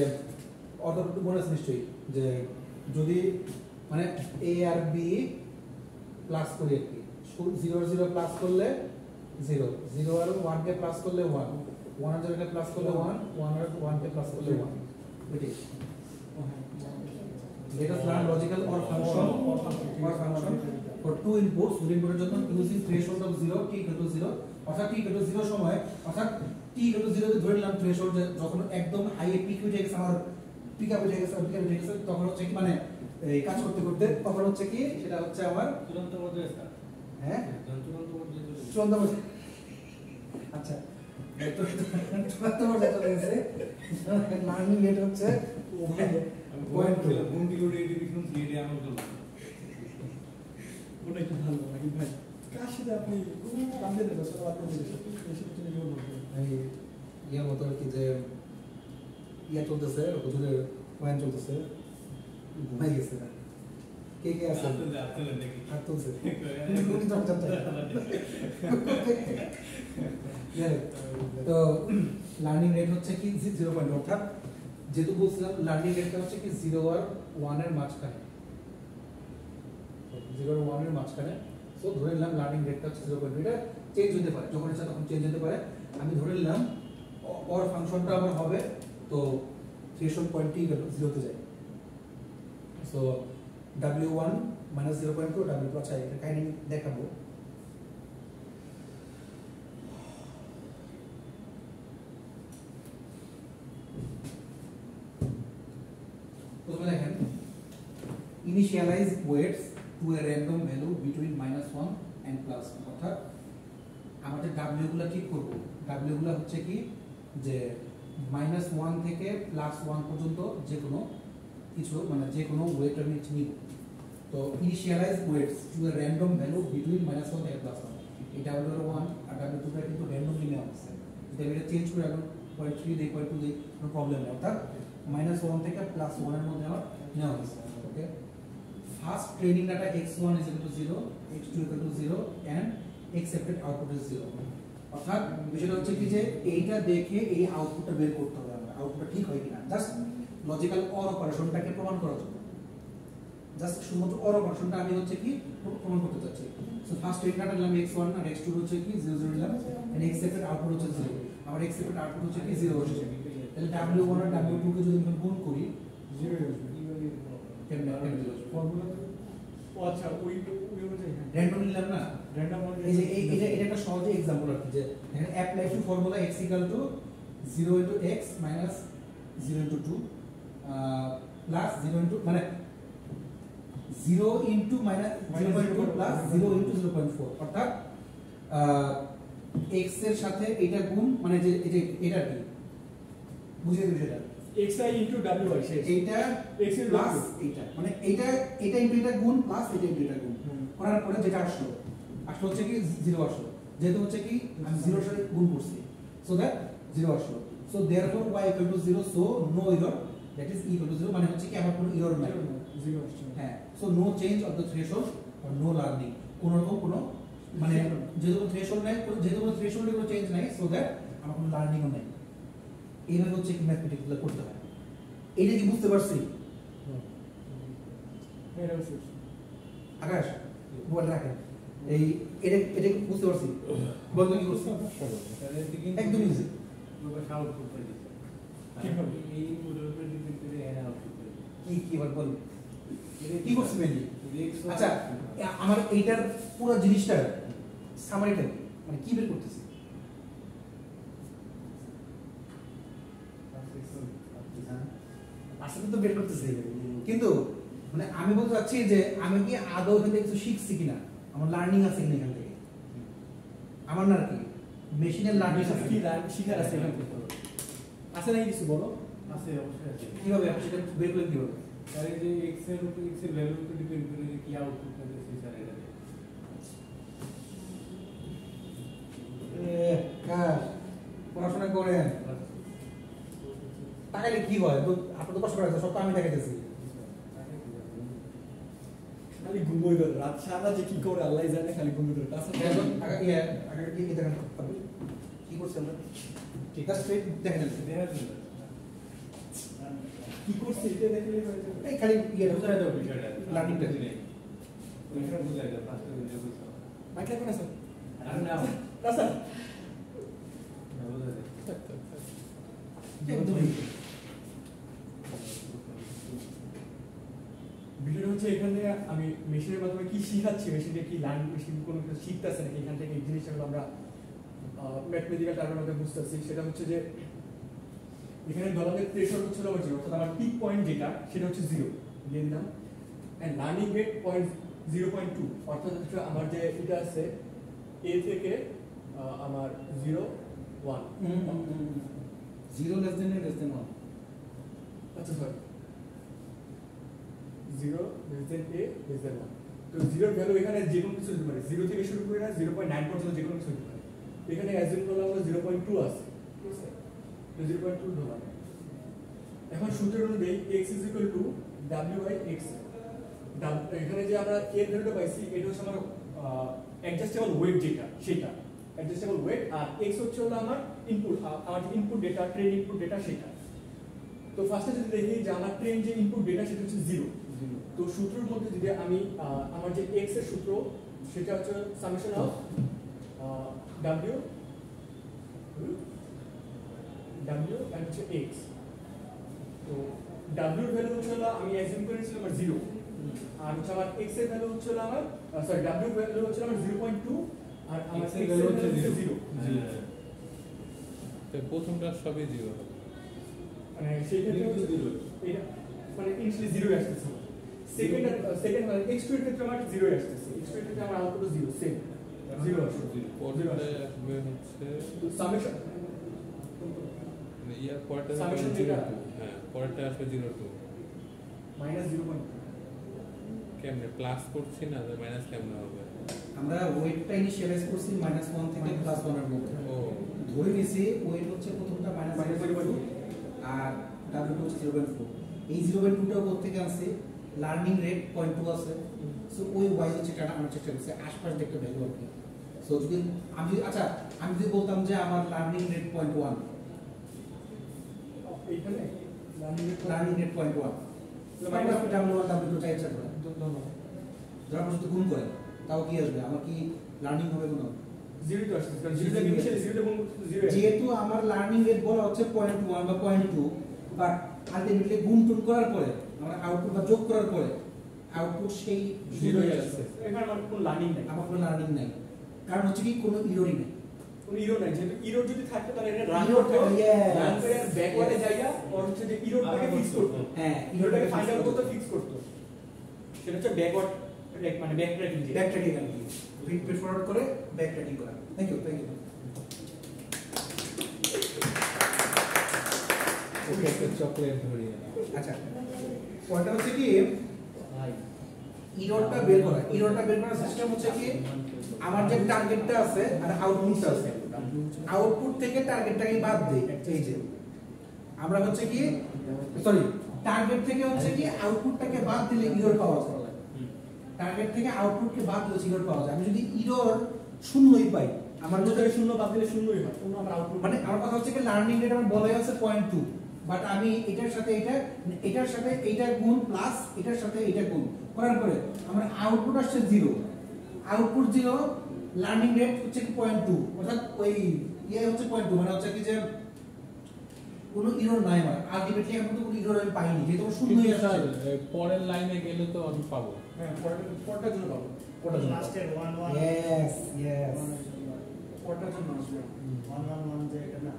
[SPEAKER 1] অর্ডারটা মনে আছে নিশ্চয়ই যে যদি মানে a আর b প্লাস করি আর কি 0 0 প্লাস করলে 0 0 আর 1 কে প্লাস করলে 1 1 আর 0 কে প্লাস করলে 1 1 আর 1 কে প্লাস করলে 1 এটাই let us learn logical or function for two inputs এর জন্য using threshold of 0 t equal to 0 অর্থাৎ t equal to 0 সময় অর্থাৎ t equal to 0 তে ধরে নিলাম threshold যখন একদম হাই পিক হয়ে গেছে আমার পিক আপ হয়ে গেছে তখন হচ্ছে কি মানে এই কাজ করতে করতে তখন হচ্ছে কি সেটা হচ্ছে আমার
[SPEAKER 5] চূড়ান্ত পর্যায়ে স্যার
[SPEAKER 1] হ্যাঁ
[SPEAKER 5] চূড়ান্ত পর্যায়ে
[SPEAKER 1] আচ্ছা তো চূড়ান্ত পর্যায়ে চলে গেছে লার্নিং রেট হচ্ছে
[SPEAKER 5] পয়েন্ট গুণটি করে ডিভিশন দিয়ে আমরা বললাম
[SPEAKER 2] ওটা একটু ভালো নাকি ভাই কার সাথে আপনি কামড়ে দেবেন সব আপনি বলেছেন এসব তুমি ইয়ে বলবেন
[SPEAKER 1] এই ইয়া মতো আর কি যে ইয়া চলতেছে হুজুরের পয়েন্ট চলতেছে ঘুমাই গেছে কে কে আছে
[SPEAKER 5] আসলে দেখি
[SPEAKER 1] আর তুলছে কোন চমচাটা তো লার্নিং রেট হচ্ছে কি 0.1 অর্থাৎ যেহেতু বলছিলাম লার্নিং রেটটা হচ্ছে কি 0 আর 1 এর মাঝখানে 0 আর 1 এর মাঝখানে সো ধরে নিলাম লার্নিং রেটটা হচ্ছে 0.2 এটা চেঞ্জ হতে পারে যখন ইচ্ছা তখন চেঞ্জ হতে পারে আমি ধরে নিলাম অর ফাংশনটা আমার হবে তো থ্রেশহোল্ড পয়েন্ট টি 0 তে যায় সো w1 -0.2 w আচ্ছা এটা কাইন্ডলি দেখাবো প্রথমে দেখেন initialize weights to a random value between -1 and +1 অর্থাৎ আমাদের w গুলো ঠিক করব w গুলো হচ্ছে কি যে -1 থেকে +1 পর্যন্ত যে কোনো কিছু মানে যে কোনো ওয়েট আমি নিব তো initialize weights to a random value between -1 থেকে +1 এই w1 আর w2 টা কিন্তু randomly নেওয়া হচ্ছে যদি আমি এটা চেঞ্জ করে এখন 0.3 দেই 0.2 দেই কোনো প্রবলেম নেই অর্থাৎ -1 থেকে +1 এর মধ্যে আমার নেওয়া হচ্ছে okay first training data x1 is equal to 0 x2 equal to 0 and accepted output is 0 অর্থাৎ বিষয়টা হচ্ছে কি যে এইটা দেখে এই আউটপুটটা বের করতে হবে আমরা আউটপুটটা ঠিক হয় কিনা জাস্ট লজিক্যাল অর অপারেশনটাকে প্রমাণ করার জন্য জাস্ট শুধুমাত্র অর অপারেশনটা আমি হচ্ছে কি প্রমাণ করতে চাচ্ছি সো ফার্স্ট ট্রেনিং ডাটা নিলাম x1 আর x2 হচ্ছে কি 0 0 নিলাম and accepted output হচ্ছে 0 আবার accepted output হচ্ছে কি 0 হচ্ছে তাহলে w1 আর w2 কে যদি আমরা গুণ করি 0 আসবে কেমনে
[SPEAKER 2] ফর্মুলা ও আচ্ছা ওই অনুযায়ী
[SPEAKER 1] র্যান্ডম নিলাম না
[SPEAKER 2] র্যান্ডম
[SPEAKER 1] এই যে এটা একটা সহজ एग्जांपल আর কি যে এখানে apply to formula x = 0 * x - 0 * 2 plus 0 * মানে 0 * -0.2 প্লাস 0 * 0.4 অর্থাৎ x এর সাথে এটা গুণ মানে যে এটা কি বুঝিয়ে দিই সেটা
[SPEAKER 2] xi * wi শেষ
[SPEAKER 1] এইটা
[SPEAKER 2] x এর
[SPEAKER 1] প্লাস এইটা মানে এইটা ইনটু এটা গুণ প্লাস এটা ইনটু এটা গুণ করার পরে যেটা আসলো হচ্ছে কি 0 আসলো, যেহেতু হচ্ছে কি আমি 0 এর সাথে গুণ করছি, সো দ্যাট 0 আসলো। So therefore y = 0, so no error, that is e = 0, মানে হচ্ছে কি আমার কোনো এরর নাই,
[SPEAKER 2] 0 আসছে।
[SPEAKER 1] হ্যাঁ। So no change of the threshold or no learning, কোনো রকম কোনো মানে যেহেতু কোনো থ্রেশহোল্ড নাই, যেহেতু কোনো থ্রেশহোল্ডে কোনো চেঞ্জ নাই, সো দ্যাট আমার কোনো লার্নিংও নাই। এইভাবে হচ্ছে কি ম্যাথমেটিক্সগুলো করতে হয়। এইটা কি বুঝতে পারছি
[SPEAKER 2] এটা হচ্ছে
[SPEAKER 1] আকাশ? বল রাখেন এই এটা এটা বুঝতে পারছি, বলতো কি করছি একদম ইজি। কি বল বল কি করছি মেনলি? আচ্ছা আমার এইটার পুরো জিনিসটা সামারিটা মানে কি বের করতেছি? আসলে তো বের করতেছি, কিন্তু মানে আমি বলতে চাচ্ছি যে আমি কি আদৌ এখান থেকে কিছু শিখছি কিনা, আমার লার্নিং আছে কিনা এখান থেকে, আমার না কি মেশিনের লার্নিং আছে
[SPEAKER 2] কি শিখার আছে এখান থেকে আছে নাকি কিছু বলো?
[SPEAKER 5] আছে, অবশ্যই আছে।
[SPEAKER 1] কিভাবে আপনি সেটা বের করে কিভাবে?
[SPEAKER 5] আর এই যে x এর উপর x এর ভ্যালুর উপর ডিপেন্ড করে যে কি আউটপুট হবে সেই স্যার এটা
[SPEAKER 1] পড়াশোনা করেন, টাকালে কি হয়? তো আপনি তো কষ্ট করে সব তো আমি দেখাইতেছি।
[SPEAKER 2] খালি ঘুমোই ধরে রাত সারা যে কি করে আল্লাহ জানে, খালি ঘুমোই ধরে তাছাড়া
[SPEAKER 1] কি করছি আমরা? ঠিক আছে, স্ট্রেট দেখেন
[SPEAKER 5] দেখার জন্য
[SPEAKER 2] কি করছে এটা দেখলেই হয়ে যাবে।
[SPEAKER 1] এই খালি
[SPEAKER 5] বুঝাই দাও বিষয়টা
[SPEAKER 1] লার্নিংটা
[SPEAKER 5] ওইটা বুঝাই দাও ফার্স্টে বুঝাই দাও
[SPEAKER 2] মাইক লাগবে না স্যার?
[SPEAKER 5] আর না
[SPEAKER 2] না স্যার
[SPEAKER 5] বুঝাই দাও
[SPEAKER 1] একদমই
[SPEAKER 2] ভিডিওটা হচ্ছে এখান থেকে আমি মেশিনের মাধ্যমে কি শিখাচ্ছি, মেশিন থেকে কি লার্ন, মেশিন কোনো কিছু শিখতেছে নাকি, এখান থেকে এই জিনিসগুলো আমরা ম্যাথমেটিক্যাল টার্মের মধ্যে বুঝতেছি। সেটা হচ্ছে যে এখানে ধরনের প্রেশার হচ্ছে আমার 0, অর্থাৎ আমার পিক পয়েন্ট যেটা সেটা হচ্ছে 0 দিয়ে দিলাম, এন্ড লার্নিং রেট পয়েন্ট 0.2, অর্থাৎ হচ্ছে আমার যে এটা আছে a থেকে আমার 0 1
[SPEAKER 1] 0 less than 1।
[SPEAKER 2] আচ্ছা sir 0 less than a less than 1, তো 0 ভ্যালু এখানে যে কোনো কিছু হতে পারে, 0 থেকে শুরু করে 0.9 পর্যন্ত যে কোনো কিছু হতে পারে। এখানে অ্যাজিউম করলাম আমরা 0.2 আছে, ঠিক আছে, তো 0.2 ধরলাম। এখন সূত্র অনুযায়ী x w/x, এখানে যে আমরা এর ভ্যালুটা পাইছি এটা হচ্ছে আমার অ্যাডজাস্টেবল ওয়েট, যেটা সেটা অ্যাডজাস্টেবল ওয়েট, আর x হচ্ছে হলো আমার ইনপুট, আমার input data, train input data সেটা। তো ফার্স্টে যদি দেখি যে আমার ট্রেন যে ইনপুট ডেটা সেটা হচ্ছে 0, তো সূত্রের মধ্যে যদি আমি আমার যে x এর সূত্র সেটা হচ্ছে সামেশন অফ w এন্ড হচ্ছে x, তো w এর ভ্যালু হচ্ছে হলো আমি অ্যাজিউম করেছিলাম আমার 0, আর হচ্ছে আমার x এর ভ্যালু হচ্ছে হলো আমার সরি w এর ভ্যালু হচ্ছে আমার 0.2, আর আমার x এর ভ্যালু হচ্ছে 0।
[SPEAKER 3] তো প্রথমটা সবই 0 হবে,
[SPEAKER 2] মানে সেই ক্ষেত্রে হচ্ছে 0 এটা মানে ইনিশিয়ালি 0 আসছে। সেকেন্ড মানে x2 এর ক্ষেত্রে আমার 0 আসছে, x2 এর ক্ষেত্রে আমার আউটপুট 0 সেম 0 আসছে।
[SPEAKER 3] পরেরটা আসবে হচ্ছে
[SPEAKER 2] তো সামেশন
[SPEAKER 3] মানে ইয়ার পরেরটা
[SPEAKER 2] Summation
[SPEAKER 3] আসবে
[SPEAKER 2] যেটা?
[SPEAKER 3] 02, হ্যাঁ পরেরটা আসবে 02।
[SPEAKER 2] মাইনাস 0.2,
[SPEAKER 3] কেমনে প্লাস করছি না, যে মাইনাস কেমনে হবে?
[SPEAKER 1] আমরা ওয়েটটা ইনিশিয়ালাইজ করছি -1 থেকে +1 এর মধ্যে।
[SPEAKER 3] ও
[SPEAKER 1] ধরে নিছি ওয়েট হচ্ছে প্রথমটা -0.2 আর w হচ্ছে 0.4। এই 0.2 টা কোথা থেকে আসছে? লার্নিং রেট 0.2 আছে, সো ওই y হচ্ছে এটা আমরা চেষ্টা করছি আশপাশ দেখতে ভ্যালু আর কি। সো যদি আমি আমি যদি বলতাম যে আমার লার্নিং রেট 0.1,
[SPEAKER 2] এইখানে
[SPEAKER 1] learning rate 0.1, minus w1 w2 টা ইচ্ছা করে ধর আপনি যদি গুণ করেন তাও কি আসবে? আমার কি লার্নিং হবে কোনো?
[SPEAKER 2] 0 তো আসছে, কারণ 0 থেকে ইনিশিয়ালি 0 তে গুণ করতে 0 আসছে।
[SPEAKER 1] যেহেতু আমার লার্নিং রেট বলা হচ্ছে 0.1 বা 0.2, বাট আলটিমেটলি গুণ টুন করার পরে আমরা আউটপুট বা যোগ করার পরে আউটপুট সেই
[SPEAKER 2] 0 আসছে, এখানে আমার কোনো লার্নিং নাই,
[SPEAKER 1] আমার কোনো লার্নিং নাই, কারণ হচ্ছে কি কোনো ইরোরই নেই।
[SPEAKER 2] কোনো ইরো নাই। যেহেতু ইরো যদি থাকতো তাহলে এটা রান
[SPEAKER 1] Error
[SPEAKER 2] করতে
[SPEAKER 1] থাকলে, yes.
[SPEAKER 2] রান করে ব্যাকওয়ার্ডে যাইয়া ওর হচ্ছে যে ইরোটাকে ফিক্স করতো,
[SPEAKER 1] হ্যাঁ,
[SPEAKER 2] ইরোটাকে ফাইন্ড আউট করতে ফিক্স করতো, সেটা হচ্ছে ব্যাকওয়ার্ড মানে ব্যাক ট্র্যাকিং।
[SPEAKER 1] ব্যাক ট্র্যাকিং আর কি, ফিড ফরওয়ার্ড করে ব্যাক ট্র্যাকিং করা। থ্যাংক ইউ
[SPEAKER 5] ওকে একটা চকলেট ধরিয়ে
[SPEAKER 1] আচ্ছা পয়েন্টটা হচ্ছে কি এররটা বের করার সিস্টেম হচ্ছে কি আমার যে টার্গেটটা আছে আর আউটপুটটা আছে আউটপুট থেকে টার্গেটটাকে বাদ দেই এই যে আমরা হচ্ছে কি সরি টার্গেট থেকে হচ্ছে কি আউটপুটটাকে বাদ দিলে এরর পাওয়া যায় টার্গেট থেকে আউটপুটকে বাদ দিলে এরর পাওয়া যায় আমি যদি এরর শূন্যই পাই আমার যদি
[SPEAKER 2] শূন্য বাদ দিলে শূন্যই হয় কোনো আমার আউটপুট
[SPEAKER 1] মানে আমার কথা হচ্ছে কি লার্নিং রেট আমার বলাই আছে 0.2 বাট আমি এটার সাথে এটা গুণ প্লাস এটার সাথে এটা গুণ করার পরে আমার আউটপুট আসছে 0 আউটপুট 0 লার্নিং রেট হচ্ছে কি 0.2 অর্থাৎ ওই হচ্ছে 0.2 মানে হচ্ছে কি যে কোনো এরর নাই আমার আলটিমেটলি এখন তো কোনো এরর আমি পাইনি যেহেতু শূন্যই আসছে
[SPEAKER 3] পরের লাইনে গেলে তো আমি পাবো
[SPEAKER 2] হ্যাঁ পরেরটার জন্য পাবো
[SPEAKER 4] লাস্টের 1 1
[SPEAKER 1] ইয়েস
[SPEAKER 2] পরেরটার জন্য আসবে
[SPEAKER 4] 1 1 1 যে এটা না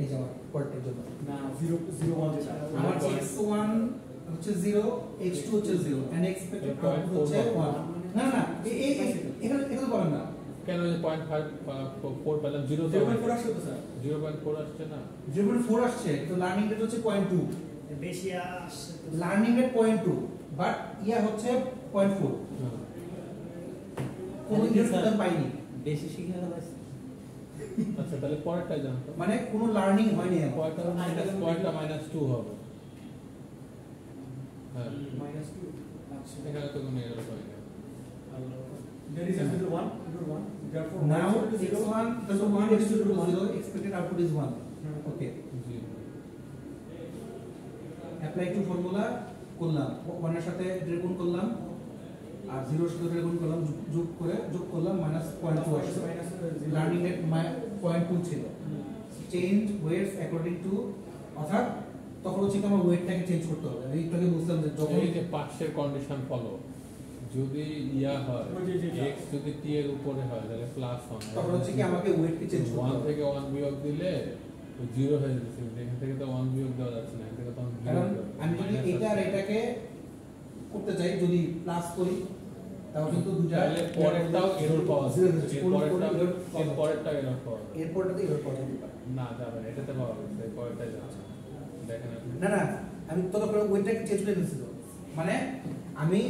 [SPEAKER 1] এই যে আমার পরেরটার জন্য
[SPEAKER 2] না 0 0 1 যেটা
[SPEAKER 1] আমার x1 হচ্ছে 0 x2 হচ্ছে 0 and expected output হচ্ছে 1 না না এখানে তো বলেন না
[SPEAKER 3] কেন যে 0.5 পেলাম 0 তো
[SPEAKER 2] 0.4 আসছে তো স্যার
[SPEAKER 3] 0.4 আসছে না
[SPEAKER 1] 0.4 আসছে তো লার্নিং রেট হচ্ছে 0.2
[SPEAKER 4] বেশি আসছে তো
[SPEAKER 1] লার্নিং রেট 0.2 বাট ইয়া হচ্ছে 0.4 কোনো ইনফরমেশন পাইনি
[SPEAKER 5] বেশি শিখে গেল
[SPEAKER 3] আচ্ছা তাহলে পরেরটা জানতো
[SPEAKER 1] মানে কোনো লার্নিং হয়নি আমার
[SPEAKER 3] পরেরটা -2 হবে হ্যাঁ
[SPEAKER 2] -2 আচ্ছা
[SPEAKER 3] এখানে তো কোনো এরর হয় না
[SPEAKER 2] there is a 0 1 therefore
[SPEAKER 1] now
[SPEAKER 2] y is equal to 0
[SPEAKER 1] x1 so 1 x2 0 expected output is 1 okay apply to formula করলাম 1 এর সাথে গুণ করলাম আর 0 এর সাথে গুণ করলাম যোগ করলাম -0.2 আসছে লার্নিং রেট 0.2 ছিল চেঞ্জ ওয়েটস অ্যাকর্ডিং টু অর্থাৎ তখন হচ্ছে কি আমার ওয়েটটাকে চেঞ্জ করতে হবে আমি একটু আগে বুঝলাম যে যখন
[SPEAKER 3] এই যে পাশের কন্ডিশন ফলো যদি ইয়া হয় x যদি t এর উপরে হয় তাহলে প্লাস হবে
[SPEAKER 1] তখন হচ্ছে কি আমাকে ওয়েটকে চেঞ্জ করতে
[SPEAKER 3] 1
[SPEAKER 1] হবে
[SPEAKER 3] থেকে 1 বিয়োগ দিলে 0 হয়ে যাচ্ছে এখান থেকে তো 1 বিয়োগ দেওয়া যাচ্ছে না এখান থেকে তো
[SPEAKER 1] কারণ আমি যদি এটা আর এটাকে করতে চাই যদি প্লাস করি তাহলে কিন্তু দুটো
[SPEAKER 3] তাহলে পরেরটাও এরর পাওয়া যাবে পরেরটাও এরর পাওয়া যাবে
[SPEAKER 1] এরপরটাতে এরর পাওয়া যেতে পারে
[SPEAKER 3] না যাবে না এটাতে পাওয়া যাবে পরেরটাই যাবে দেখেন আপনি
[SPEAKER 1] না আমি ততক্ষণ ওয়েটটাকে চেঞ্জ করে দিয়েছিল মানে আমি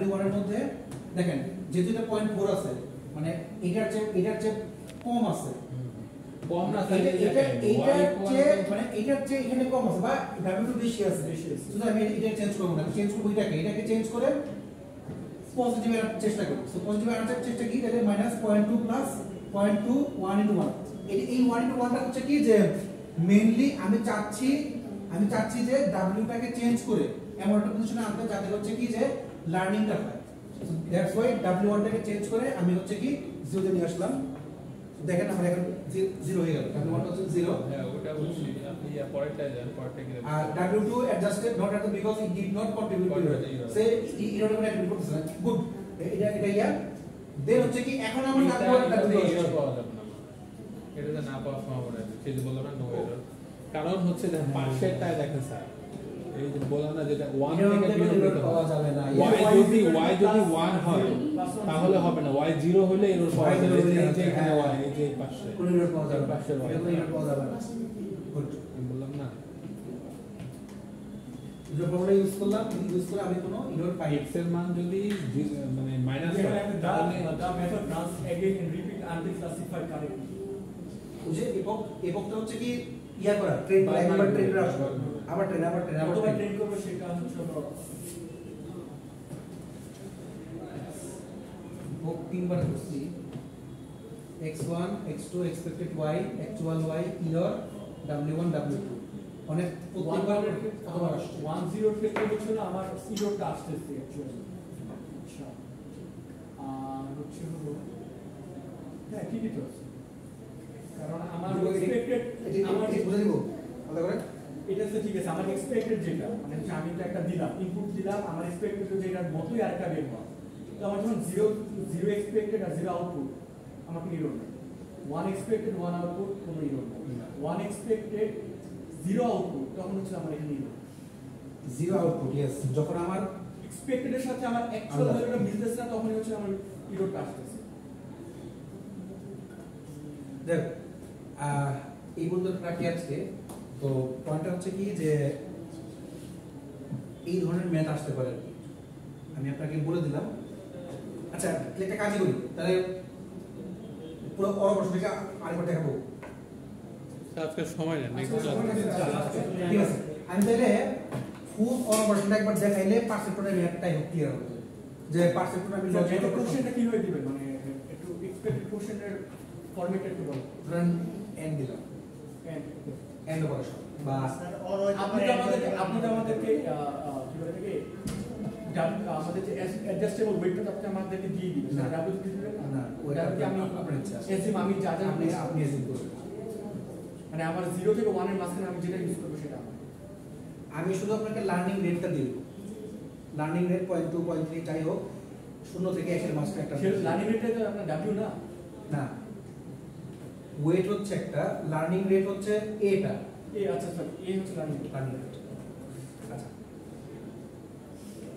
[SPEAKER 1] W1 এর মধ্যে দেখেন যেহেতু এটা 0.4 আছে মানে এটার চেয়ে কম আছে
[SPEAKER 3] কম না
[SPEAKER 1] এটার চেয়ে এখানে কম আছে বা W2 বেশি আছে শুধু আমি এটা চেঞ্জ করব না চেঞ্জ করব এটাকে চেঞ্জ করে পজিটিভ এর চেষ্টা করব সো পজিটিভ এর চেষ্টা কি তাহলে -0.2 প্লাস 0.2 1 into 1 এই 1 into 1 টা হচ্ছে কি যে মেইনলি আমি চাচ্ছি যে W টাকে চেঞ্জ করে এমন একটা পজিশনে আনতে যাতে হচ্ছে কি যে লার্নিংটা হয় দ্যাটস ওয়াই W1 টাকে চেঞ্জ করে আমি হচ্ছে কি 0 তে নিয়ে আসলাম দেখেন আমরা এখন 0 হয়ে গেল W1 হচ্ছে 0
[SPEAKER 3] হ্যাঁ ওটা বলছি আপনি পরেরটাই যান পরেরটা কি
[SPEAKER 1] আর W2 adjusted not at the because it did not contribute to it say error করে একটা রিপোর্ট দিছেন গুড এটা ইয়া দেন হচ্ছে কি এখন আমরা W1
[SPEAKER 3] এরর পাওয়া যাবে না এটাতে না পাওয়ার সম্ভাবনা আছে সেই যে বললাম না নো এরর কারণ হচ্ছে যে পাশেরটায় দেখেন স্যার এই যে বললাম না যেটা 1 থেকে বিয়োগ
[SPEAKER 1] পাওয়া যাবে না
[SPEAKER 3] y যদি 1 হয় তাহলে হবে না y 0 হলে এরর পাওয়া যাবে এই যে এখানে y এই যে পাশে
[SPEAKER 1] কোন এরর পাওয়া যাবে না
[SPEAKER 3] পাশের y
[SPEAKER 1] এরর পাওয়া যাবে না গুড
[SPEAKER 3] আমি বললাম না
[SPEAKER 1] যে ফর্মুলা ইউজ করলাম ইউজ করে আমি কোনো এরর পাই
[SPEAKER 3] x এর মান যদি মানে মাইনাস হয় তাহলে
[SPEAKER 2] the method runs again and repeat until classified correctly
[SPEAKER 1] ওই যে এবকটা হচ্ছে কি ইয়া করা ট্রেন করা একবার ট্রেন করা আবার ট্রেন
[SPEAKER 2] কতবার ট্রেন করব সেটা হচ্ছে
[SPEAKER 1] বুক তিনবার করছি x1 x2 expected y actual y error w1 w2 অনেক প্রত্যেকবার কতবার আসছে
[SPEAKER 2] 10 এর ক্ষেত্রে হচ্ছে না আমার এররটা আসতেছে অ্যাকচুয়ালি আচ্ছা হচ্ছে হলো হ্যাঁ ঠিকই তো আছে কারণ আমার এক্সপেক্টেড আমার
[SPEAKER 1] বুঝে দিব আলাদা করে
[SPEAKER 2] এটা তো ঠিক আছে আমার এক্সপেক্টেড যেটা মানে আমি তো একটা দিলাম ইনপুট দিলাম আমার এক্সপেক্টেড যেটার মতোই আরেকটা বের হয় তো আমার যখন জিরো এক্সপেক্টেড আর জিরো আউটপুট আমাকে এরর নেই 1 এক্সপেক্টেড 1 আউটপুট কোনো এরর নেই 1 এক্সপেক্টেড জিরো আউটপুট তখন হচ্ছে আমার এখানে এরর
[SPEAKER 1] জিরো আউটপুট यस যখন আমার
[SPEAKER 2] এক্সপেক্টেড এর সাথে আমার অ্যাকচুয়াল ভ্যালুটা মিলতেছে না তখনই হচ্ছে আমার এররটা আসতেছে
[SPEAKER 1] দেখ এই বলতে রাখি আজকে তো পয়েন্টটা হচ্ছে কি যে এই ধরনের ম্যাথ আসতে পারে আমি আপনাকে বলে দিলাম। আচ্ছা একটা কাজই করি তাহলে পুরো অপারেশনটাকে আরেকবার দেখাবো।
[SPEAKER 3] আজকে সময় নেই নেক্সট
[SPEAKER 1] ঠিক আছে, আমি তাহলে ফুল অপারেশনটা একবার দেখাইলে পারসেপ্টরের ম্যাপটাই ক্লিয়ার হবে যে পারসেপ্টর আমি লজিক
[SPEAKER 2] এটা কোশ্চেনটা কি হয়ে দিবেন মানে একটু এক্সপেক্টেড কোশ্চেনের ফরম্যাটটা একটু বলুন।
[SPEAKER 1] রান এন্ড দিলাম, এন্ড অপারেশন বা
[SPEAKER 4] স্যার or হয়তো
[SPEAKER 2] আপনি তো আমাদেরকে কি বলে থাকে আমাদের যে অ্যাডজাস্টেবল ওয়েটটা আপনি আমাদেরকে দিয়ে দিবেন
[SPEAKER 1] না।
[SPEAKER 2] ডাবল দিয়ে দিবেন
[SPEAKER 1] না, ওইটা
[SPEAKER 2] আমি
[SPEAKER 1] আপনার ইচ্ছা।
[SPEAKER 2] এসএম আমি যা যা
[SPEAKER 1] আপনি আপনি এসে করবেন।
[SPEAKER 2] মানে আমার 0 থেকে 1 এর মাঝখানে আমি যেটা ইউজ করব সেটা
[SPEAKER 1] আমি শুধু আপনাকে লার্নিং রেটটা দিব, লার্নিং রেট 0.2 0.3 যাই হোক 0 থেকে 1 এর মাঝখানে একটা
[SPEAKER 2] সে লার্নিং রেটটা তো আপনার ডাব্লিউ না
[SPEAKER 1] না, ওয়েট হচ্ছে একটা, লার্নিং রেট হচ্ছে এটা
[SPEAKER 2] এ আচ্ছা স্যার এ হচ্ছে লার্নিং রেট।
[SPEAKER 1] Learning rate. আচ্ছা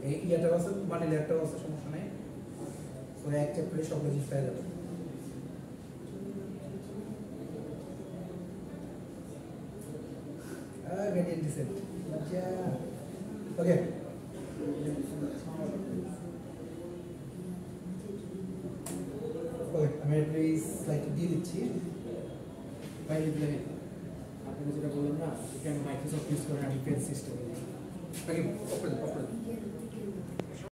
[SPEAKER 1] এই ইয়াটা আছে মানে লেয়ারটা আছে, সমস্যা নেই। তো এক চ্যাপ্টারে সব কিছু পেয়ে যাবে। gradient descent. আচ্ছা ওকে, ওকে আমি প্লিজ স্লাইড দিয়ে দিচ্ছি।
[SPEAKER 2] বাইরে দিলে আপনি যেটা বললেন না এখানে মাইক্রোসফট ইউজ করে ডিফেন্স সিস্টেম
[SPEAKER 1] ওকে, ওপরে